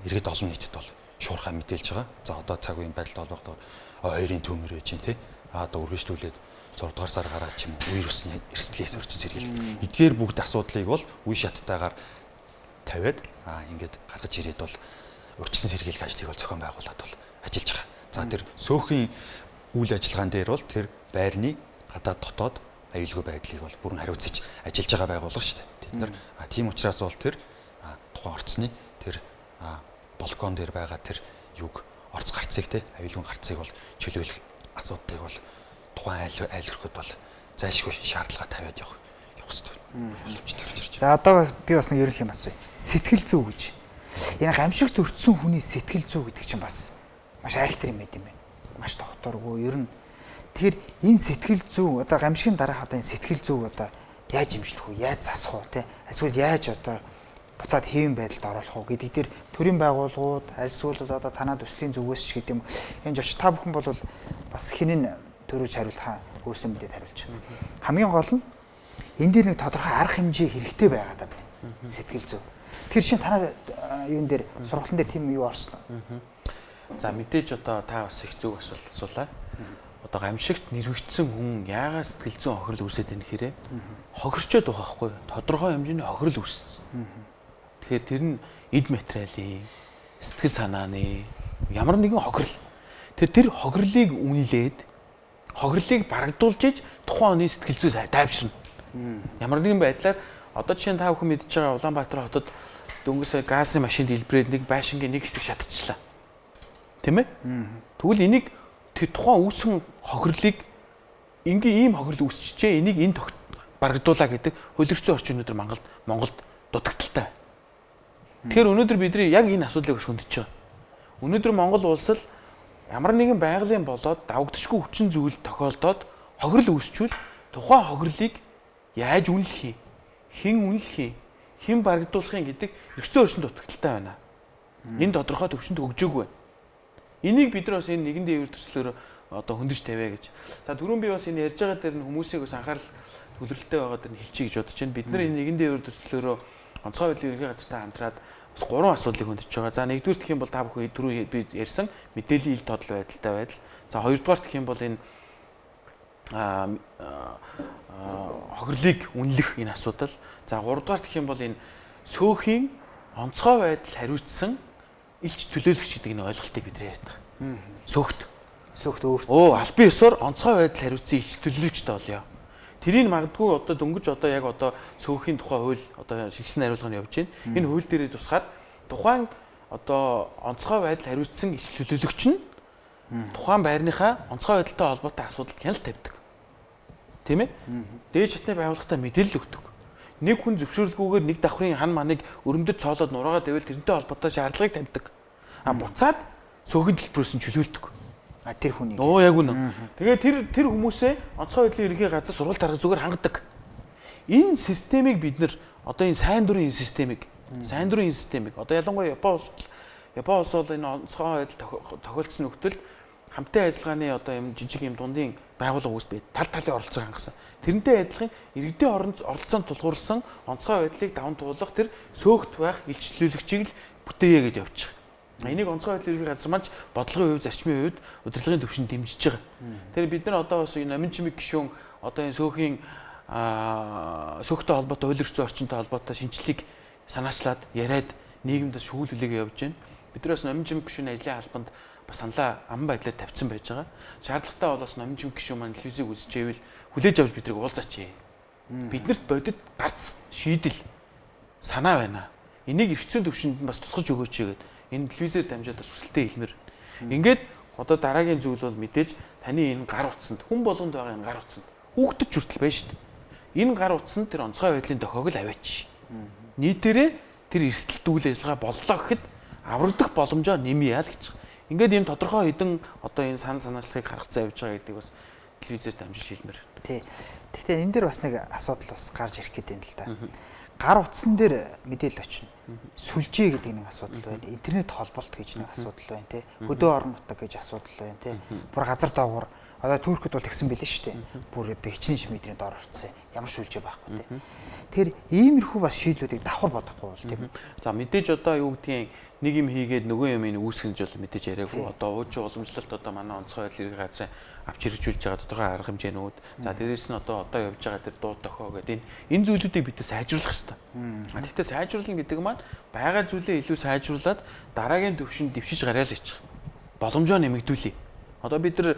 [SPEAKER 3] иргэд олон нийтэд бол шуурхай мэдээлж байгаа. За одоо цаг үеийн байдалтай холбоотойгоор хоёрын төмөр байж гэн тий. Одоо үргэлжлүүлээд 6 дугаар сар гараад ч юм уу үер усны эрсдлээс орчин сэргийлэх. Эдгээр бүгд асуудлыг бол үе шаттайгаар тавиад ингээд гаргаж ирээд бол урьдчилан сэргийлэх ажлыг бол зохион байгуулад бол ажиллаж байгаа. За тэр сөөхийн үйл ажиллагаан дээр бол тэр байрны гадаад дотоод аюулгүй байдлыг бол бүрэн хариуцж ажиллаж байгаа байгууллага шүү дээ. Тэд нар тийм учраас бол тэр тухайн орцны тэр балкон дээр байгаа тэр юг орц гарцыг те аюулгүй гарцыг бол чөлөөлөх асуудлыг бол тухайн айл хөрөхөд бол зайлшгүй шаардлага тавиад явах хэрэгтэй.
[SPEAKER 1] За одоо би бас нэг ерөнхий юм асууя. Сэтгэл зүй гэж. Энэ гамшигт өртсөн хүний сэтгэл зүй гэдэг чинь бас маш айхтар юм байт юм байна. Маш тогтворгүй. Ер нь тэгэхээр энэ сэтгэл зүй одоо гамшигын дараах одоо энэ сэтгэл зүй одоо яаж имжлэх вэ? Яаж засах вэ? Тэ? Эсвэл яаж одоо буцаад хэвэн байдалд оруулах уу гэдэг дээр төрийн байгууллагууд альсвал одоо танаа төслийн зүгээс ч гэдэг юм. Энэ жолч та бүхэн бол бас хинэн төрөж хариултаа өөрсдөө мэдээд хариулж байна. Хамгийн гол нь энэ дээр нэг тодорхой арга хэмжээ хэрэгтэй байгаад байна. Сэтгэл зүй. Тэр шин танаа юун дээр сургалтын дээр тийм юу орсон уу?
[SPEAKER 2] За мэдээж одоо та бас их зүг асуулаа. Одоо гамшигт нэрвэгдсэн хүн яагаад сэтгэл зүйн хохирол үүсээд байна гэхээр хохирчод байгаа хгүй тодорхой хэмжээний хохирол үүссэн. Тэгэхээр тэр нь эд материалын сэтгэл санааны ямар нэгэн хохирол. Тэр хохирлыг үнэлээд хохирлыг барагдуулж иж тухайн оны сэтгэл зүйс тайвширна. Ямар нэгэн байдлаар одоо жишээ нь та бүхэн мэдж байгаа Улаанбаатар хотод дөнгөс газын машин дэлбэрээд нэг байшингийн нэг хэсэг шатчихлаа. Тийм ээ? Тэгвэл энийг тухайн үүсгэн хохирлыг ийм хохирол үүсчихээ энийг энэ барагдуулаа гэдэг хууль эрх зүйн орчин өнөөдөр Монголд дутагдaltaй. Тэгэхээр өнөөдөр бидний яг энэ асуудлыг шүндэж байгаа. Өнөөдөр Монгол улс л ямар нэгэн байгалийн болоод давагдшгүй хүчин зүйл тохиолдоод хохирол үүсчүүл тухайн хохирлыг яаж үнэлэх юм? Хэн үнэлэх юм? Хэн барагдуулахын гэдэг эрх зүйн орчинд дутагдaltaй байна. Энэ тодорхой төвшөнд хөгжөөгүй байна. Энийг бид нар бас энэ нэгэн дээвэр төслөөр одоо хөндөж тавиа гэж. За түрүүн би бас энэ ярьж байгаа дээр нь хүмүүсийг бас анхаарал төвлөрөлтэй байгаа дээр нь хэлчихье гэж бодож байна. Бид нар энэ нэгэн дээвэр төслөөрөө онцгой байдлын ерөнхий газартай хамтраад бас 3 асуудлыг хөндөж байгаа. За нэгдүгээр гэх юм бол та бүхэн түрүү би ярьсан мэдээллийн ил тодол байдалтай байдал. За хоёрдугаар гэх юм бол энэ хохирлыг үнэлэх энэ асуудал. За гуравдугаар гэх юм бол энэ сөөхийн онцгой байдал хариуцсан илч төлөөлөгч гэдэг энэ ойлголтыг бид яриад байгаа. Сөөхт өөрт. Албан ёсоор онцгой байдал хариуцсан илч төлөөлөгчтэй болёо. Тэрийг магадгүй одоо дөнгөж одоо яг одоо сөөхийн тухай хууль одоо шилжсэн хариулганы явж байна. Энэ хууль дээрээ тусгаад тухайн одоо онцгой байдал хариуцсан илч төлөөлөгч нь тухайн байрныхаа онцгой байдалтай холбоотой асуудалд хяналт тавьдаг. Тийм ээ? Дээд шатны байгууллагатай мэдээлэл өгдөг. Нэг хүн зөвшөөрлгүйгээр нэг давхрын хан маныг өрөмдөд цоолоод нураагаа дэвэл тэрнтэй холбоотой шаардлагыг тавьдаг. Буцаад сөөхөн төлбөрөөс нь чөлөөлдөг. Тэр хүнийг. Яг үнэ. Тэгээ тэр хүмүүсээ онцгой байдлын ерөнхий газар сургалт дарга зүгээр хангадаг. Энэ системийг бид нэр одоо энэ сайн дурын системийг одоо ялангуяа Япон улс бол энэ онцгой байдал тохиолдсон нөхцөлд хамтын ажиллагааны одоо юм жижиг юм дундын байгууллага үүсбэ талын оролцоог хангасан. Тэрнтэй адилхан иргэдийн оролцоонд тулгуурсан онцгой байдлыг даван туулах тэр сөөхт байх илчлүүлэгчийг л бүтээе гэж явж байгаа. Энийг онцгой байдлын ерөнхий газар маань бодлогын хувь зарчмын хувьд удирдлагын төвшөнд дэмжиж байгаа. Тэгэхээр бид нар одоо бас энэ Номин чимэг гишүүн одоо энэ сөөхтэй холбоотой хууль эрх зүйн орчинтой холбоотой шинжилгээг санаачлаад яриад нийгэмд шүүлүүлэг явж байна. Бид нар бас Номин чимэг гишүүний ажлын албанд бас саналаа аман байдлаар тавьсан байж байгаа. Шаардлагатай бол бас Номин чимэг гишүүн маань телевизийг үзчихвэл хүлээж авч бидрийг уулзаач. Биднэрт бодит гарц шийдэл санаа байна. Энийг эрх зүйн төвшөнд нь бас тусгаж өгөөч гэдэг энэ телевизээр дамжаад хүсэлтэд хэлмээр. Ингээд одоо дараагийн зүйл бол мэдээж таны энэ гар утсанд хүн болгонд байгаа энэ гар утсанд хүүхдэд хүртэл байна шүү дээ. Энэ гар утсанд тэр онцгой байдлын тохиог л аваач. Нийтээрээ тэр эрсдэлт үйл ажиллагаа боллоо гэхэд аврагдах боломжоо нэмье яа л гэж. Ингээд ийм тодорхой хэдэн одоо энэ санаачлагыг харгацаа явж байгаа гэдэг бас телевизээр дамжиж хэлмээр.
[SPEAKER 1] Тий. Гэхдээ энэ дээр бас нэг асуудал бас гарч ирэх гэдэг юм л да. Гар утсан дээр мэдээлэл очно. Сүлжээ гэдэг нэг асуудал байна. Интернет холболт гэж нэг асуудал байна тий. Хөдөө орон нутаг гэж асуудал байна тий. Бүр газар доогуур одоо Туркид бол тэгсэн байлээ шүү дээ. Бүр одоо хичнээн шимэдрийн дор орцсон. Ямар сүлжээ байхгүй тий. Тэгэхээр иймэрхүү бас шийдлүүдийг давхар бодохгүй бол тийм.
[SPEAKER 2] За мэдээж одоо юу гэдгийг нэг юм хийгээд нөгөө юм ин үүсгэж бол мэдээж яриаггүй. Одоо уучин уламжлалт одоо манай онцгой байдлын ерөнхий газрын авч хэрэгжүүлж байгаа тодорхой арга хэмжээнүүд. За дээрээс нь одоо явж байгаа тэр дуу тохио гэдэг энэ зүйлүүдийг бид сайжруулах хэрэгтэй. Гэхдээ сайжруулна гэдэг маань байгаа зүйлээ илүү сайжруулад дараагийн төвшөнд дэвшиж гараал ич. Боломжоо нэмэгдүүлье. Одоо бид нар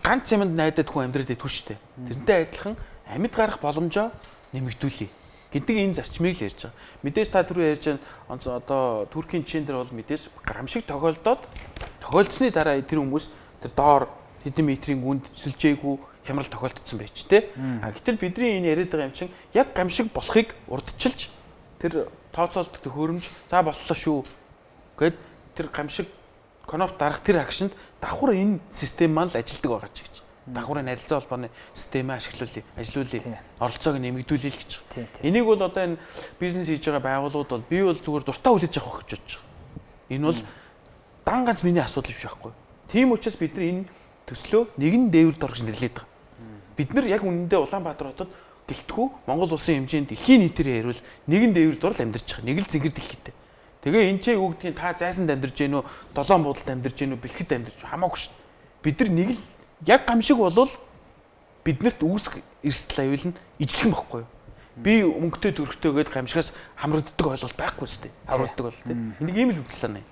[SPEAKER 2] ганц юмд найдаад хүн амьдраад идэх шүү дээ. Тэрнтэй адилхан амьд гарах боломжоо нэмэгдүүлье гэдэг энэ зарчмыг л ярьж байгаа. Мэдээж та түрүү ярьж байгаа одоо Туркийн жишээн дээр бол мэдээж гамшиг тохиолдсны дараа тэр хүмүүс тэр доор хэдэн метрийн гүнд сүлжээгүй хямрал тохиолдсон байж тээ. Гэтэл бидний энэ яриад байгаа юм чинь яг гамшиг болохыг урдчилж тэр тооцоолт төхөөрөмж за боллоо шүү гэд тэр гамшиг коноп дарах тэр агшинд давхар энэ систем маань л ажилдаг байгаа ч гэж. Давхрын харилцаа холбооны системээ ажилуулъя, оролцоог нэмэгдүүлэе л гэж. Энийг бол одоо энэ бизнес хийж байгаа байгууллагууд бол би бол зүгээр дуртай хүлээж авах гэж бодож байгаа. Энэ бол дан ганц миний асуудал биш байхгүй. Тийм учраас бид нар энэ төслөө нэгэн дээвэр дор гэж нэрлэдэг байгаа. Бид нар яг үнэндээ Улаанбаатар хотод гэлтгүү Монгол улсын хэмжээнд дэлхийн нийтээр ярил нэгэн дээвэр дор л амьдарч байгаа. Нэг л зингэр дэлхийтэй. Тэгээ энэ ч юу гэдгийг та зайсанд амьдарч гэнэ үү, долоон буудалд амьдарч гэнэ үү, бэлгэд амьдарч хамаагүй шүү. Бид нар нэг л яг гамшиг болвол биднэрт үүсэх эрсдэл аюул нь ижлэх юм баггүй юу? Би өнгөтэй төрхтэйгээд гамшигаас хамрагддаг ойлголт байхгүй шүү дээ. Хамрагддаг бол тийм. Энийг ийм л үзэл санаа.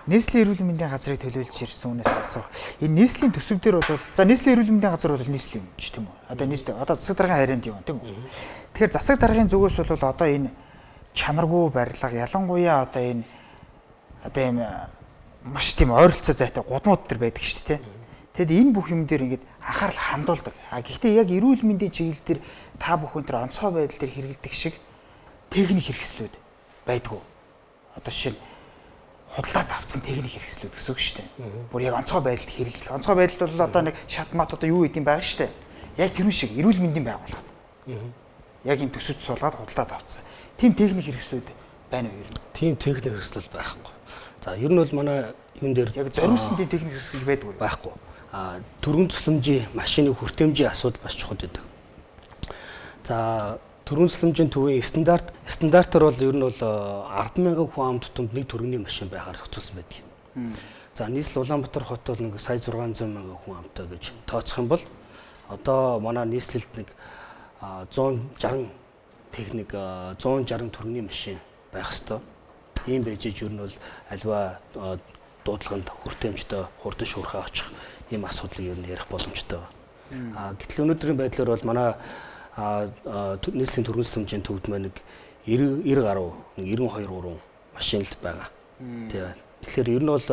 [SPEAKER 1] нийслэлийн эрүүл мэндийн газрыг төлөөлж ирсэн үнээс асуух. Энэ нийслэлийн төсөвдөр бол за нийслэлийн эрүүл мэндийн газар бол нийслэлийн юм ч тийм үү. Одоо нийслэл одоо засаг даргын харьяанд юм тийм үү. Тэгэхээр засаг даргын зүгээс бол одоо энэ чанаргүй барилга ялангуяа одоо энэ одоо юм маш тийм ойролцоо зайтай гудмууд төр байдаг шүү дээ. Тэгэд энэ бүх юм дээр ингээд анхаарал хандуулдаг. Гэхдээ яг эрүүл мэндийн чиглэл дээр та бүхэн тэр онцгой байдал дээр хэрэгэлдэг шиг техник хэрэгслүүд байдгүй. Одоо жишээ нь худалдаад авсан техник хэрэгслүүд гэсэн үг шүү дээ. Бүр яг онцгой байдалд хэрэглэх. Онцгой байдалд бол одоо нэг шатмат одоо юу гэдэм байгаа шүү дээ. Яг тэр шиг эрүүл мэндийн байгууллагад. Яг энэ төсөвд суулгаад худалдаад авсан. Тим техник хэрэгслүүд байна уу ер нь?
[SPEAKER 4] Тийм техник хэрэгсэл байхгүй. За ер нь бол манай юун дээр
[SPEAKER 1] яг зориулсан тийм техник хэрэгсэл байдгүй.
[SPEAKER 4] Байхгүй. Түргэн тусламжийн машины хүртээмжийн асуудал бас чухал байдаг. За түргэн тусламжийн төвийн стандартаар бол ер нь бол 10,000 хүн ам тутамд нэг түргэний машин байхаар зохицуулсан байдаг. За нийслэл Улаанбаатар хот бол нэг сая 600,000 хүн амтай гэж тооцох юм бол одоо манай нийслэлд нэг 160 техник 160 түргэний машин байх ёстой. Ийм байж ер нь бол альва дуудлаганд хүртээмжтэй хурдан шуурхай очих ийм асуудлыг ер нь ярих боломжтой байна. Гэтэл өнөөдрийн байдлаар бол манай нийслэлийн түргэн тусламжийн төвд маань нэг 90 гаруй 92 машин л байгаа. Тэгэхээр ер нь бол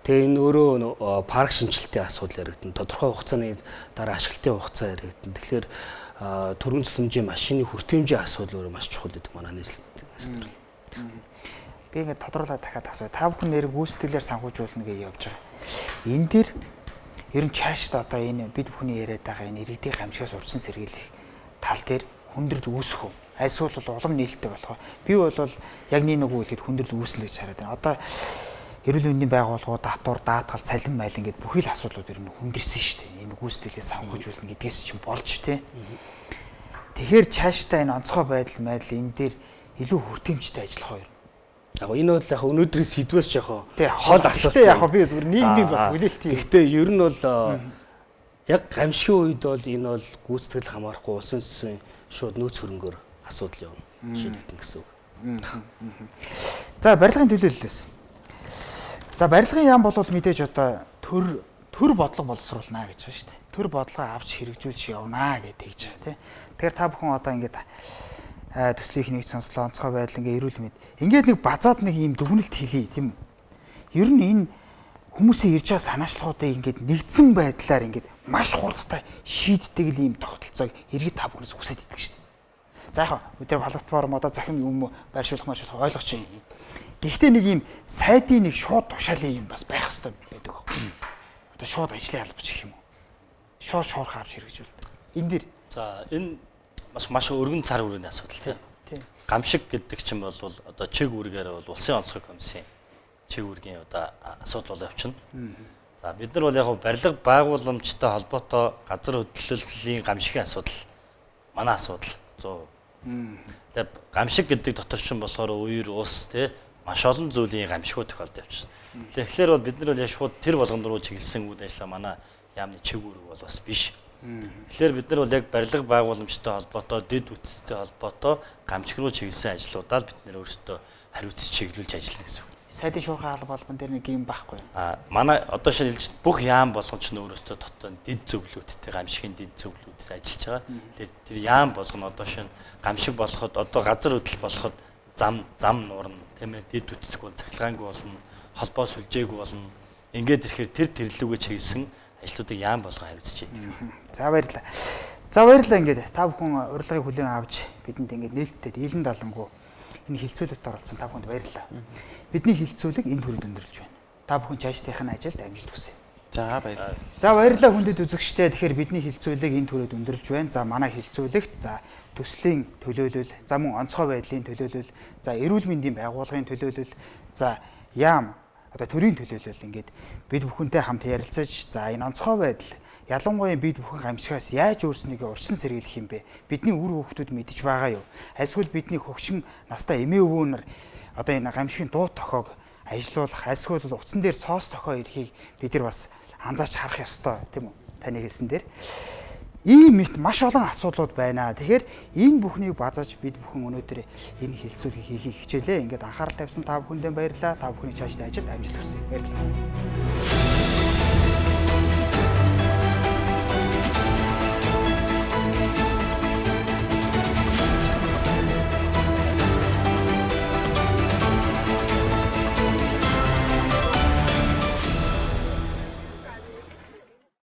[SPEAKER 4] тэгээ энэ өөрөө парк шинжилтийн асуудал яригдана. Тодорхой хугацааны дараа ашиглалтын хугацаа яригдана. Тэгэхээр түргэн тусламжийн машины хүртээмжийн асуудал өөрөө маш чухал гэдэг манай нийслэлд.
[SPEAKER 1] Би ингээд тодруулаад дахиад асууя. Та бүхэн нэр гүйцэтгэлээр санхүүжүүлнэ гэж явж байгаа. Энэ дээр ер нь цаашдаа одоо энэ бид бүхний яриад байгаа энэ иргэдийн гамшигаас урьдчилан сэргийлэх тал дээр хүндрэл үүсэх үү? Айсвал бол улам нээлттэй болох уу? Би бол яг нэг үгүй ихэд хүндрэл үүснэ гэж хараад байна. Одоо эрүүл мэндийн байгууллагууд татвар, даатгал, цалин майл ингээд бүхий л асуудлууд ер нь хүндэрсэн шүү дээ. Энэ гүйцэтгэлээ санхүүжүүлнэ гэдгээс чинь болж тий. Тэгэхээр цаашдаа энэ онцгой байдал энэ дээр илүү хүртээмжтэй ажиллах уу?
[SPEAKER 4] Яг энэ бол яг өнөөдрийн сэдвээс жоохон
[SPEAKER 1] хол асуулт. Яг би зүгээр нийгмийн бас хүлээлт юм.
[SPEAKER 4] Гэхдээ ер нь бол яг гамшигын үед бол энэ бол гүйцэтгэл хамаарахгүй улсын төсвийн шууд нөөц хөрөнгөөр асуудал явна шийдэгдэн гэсэн үг.
[SPEAKER 1] За барилгын төлөөллөөс. За барилгын яам бол мэдээж одоо төр бодлого боловсруулнаа гэж байна шүү дээ. Төр бодлогоо авч хэрэгжүүлж явнаа гэж тэгж байгаа тийм. Тэгэхээр та бүхэн одоо ингээд төслийнх нэг сонслоо онцгой байдал ингээ эрүүл мэнд. Ингээд нэг базаад нэг ийм дүгнэлт хэлье тийм үү. Ер нь энэ хүмүүсийн ирж байгаа санаачлагуудыг ингээд нэгдсэн байдлаар ингээд маш хурдтай шийддэг л ийм тогтолцоог иргэд та бүхнээс хүсэж идэг шүү дээ. За яг өдөр платформ одоо захим юм байршуулах ойлгож байна. Гэхдээ нэг ийм сайдын нэг шууд тушаалын юм бас байх хэрэгтэй байдаг байхгүй. Одоо шууд ажлын албач гэх юм уу. Шууд шуурхаа авч хэрэгжүүлдэг. Энэ дэр
[SPEAKER 5] За энэ маш өргөн цар хүрээний асуудал тийм. Гамшиг гэдэг чинь бол одоо чиг үүргээр бол улсын онцгой комиссийн чиг үүргийн одоо асуудал бол явчихна. За бид нар бол яг барилга байгууламжтай холбоотой газар хөдлөлийн гамшигын асуудал манай асуудал 100%. Тэгээ гамшиг гэдэг дотор чинь болохоор үер ус тийм маш олон зүйлийн гамшигуд тохиолдож явчихна. Тэгэхээр бол бид нар бол яг шууд тэр болгонд руу чиглэсэн үйл ажиллагаа манай яамны чиг үүрэг бол бас биш. Тэгэхээр бид нар бол яг барилга байгууламжтай холбоотой, дэд үтцтэй холбоотой гамшиг руу чиглэсэн ажлуудаа бид нэр өөрсдөө хариуцж чиглүүлж ажиллана гэсэн үг.
[SPEAKER 1] сайдын шуурхай алба албан дээр нэг юм байхгүй.
[SPEAKER 5] Манай одоо шилжилт бүх яам болгон ч өөрөөсөө дотоод дэд зөвлөлттэй гамшигын дэд зөвлөлтөд ажиллаж байгаа. Тэгэхээр тэр яам болгоно одоо шин гамшиг болоход одоо газар хөдлөл болоход зам нуурна тийм ээ дэд үтцэг бол цахилгаангүй болно, холбоо сүлжээгүй болно. Ингээд ирэхээр тэр тэрлүүгээ чиглэсэн ажлуудыг яам болгон хариуцж байдаг.
[SPEAKER 1] За баярлалаа. За баярлалаа ингээд та бүхэн урилгыг хүлээн авч бидэнд ингээд нээлттэй дийлэн далангуу энэ хилцүүлэгт оролцсон та бүхэнд баярлалаа. Бидний хилцүүлэг энэ төрөнд өндөрлөж байна. Та бүхэн цаашдынхын ажилд амжилт хүсье.
[SPEAKER 2] За баярлалаа.
[SPEAKER 1] За баярлалаа хүндэт үзэгчдээ. Тэгэхээр бидний хилцүүлэг энэ төрөнд өндөрлөж байна. За манай хилцүүлэгт за төслийн төлөөлөл, за мөн онцгой байдлын төлөөлөл, за эрүүл мэндийн байгууллагын төлөөлөл, за яам одоо төрийн төлөөлөл ингээд бид бүхэнтэй хамт ярилцаж за энэ онцгой байдал ялангуяа бид бүхэн гамшигаас яаж өөрснийгөө урьдчилан сэргийлэх юм бэ? Бидний үр хүүхдүүд мэдж байгаа юу? Альсгүй бидний хөгшин настай эмээ өвөө нар одоо энэ гамшигын дуу тохиог ажилуулах, альсгүй бол утсан дээр соос тохио ирэхийг бид нар бас анзаарч харах ёстой тийм үү? Таны хэлсэн дээр. ийм мэт маш олон асуудлууд байна. Тэгэхээр энэ бүхнийг базааж бид бүхэн өнөөдөр энэ хилцүүлгийг хийхийг хичээлээ. Ингээд анхаарал тавьсан та бүхэндээ баярлалаа. Та бүхний цаашдын ажилд амжилт хүсье. Баярлалаа.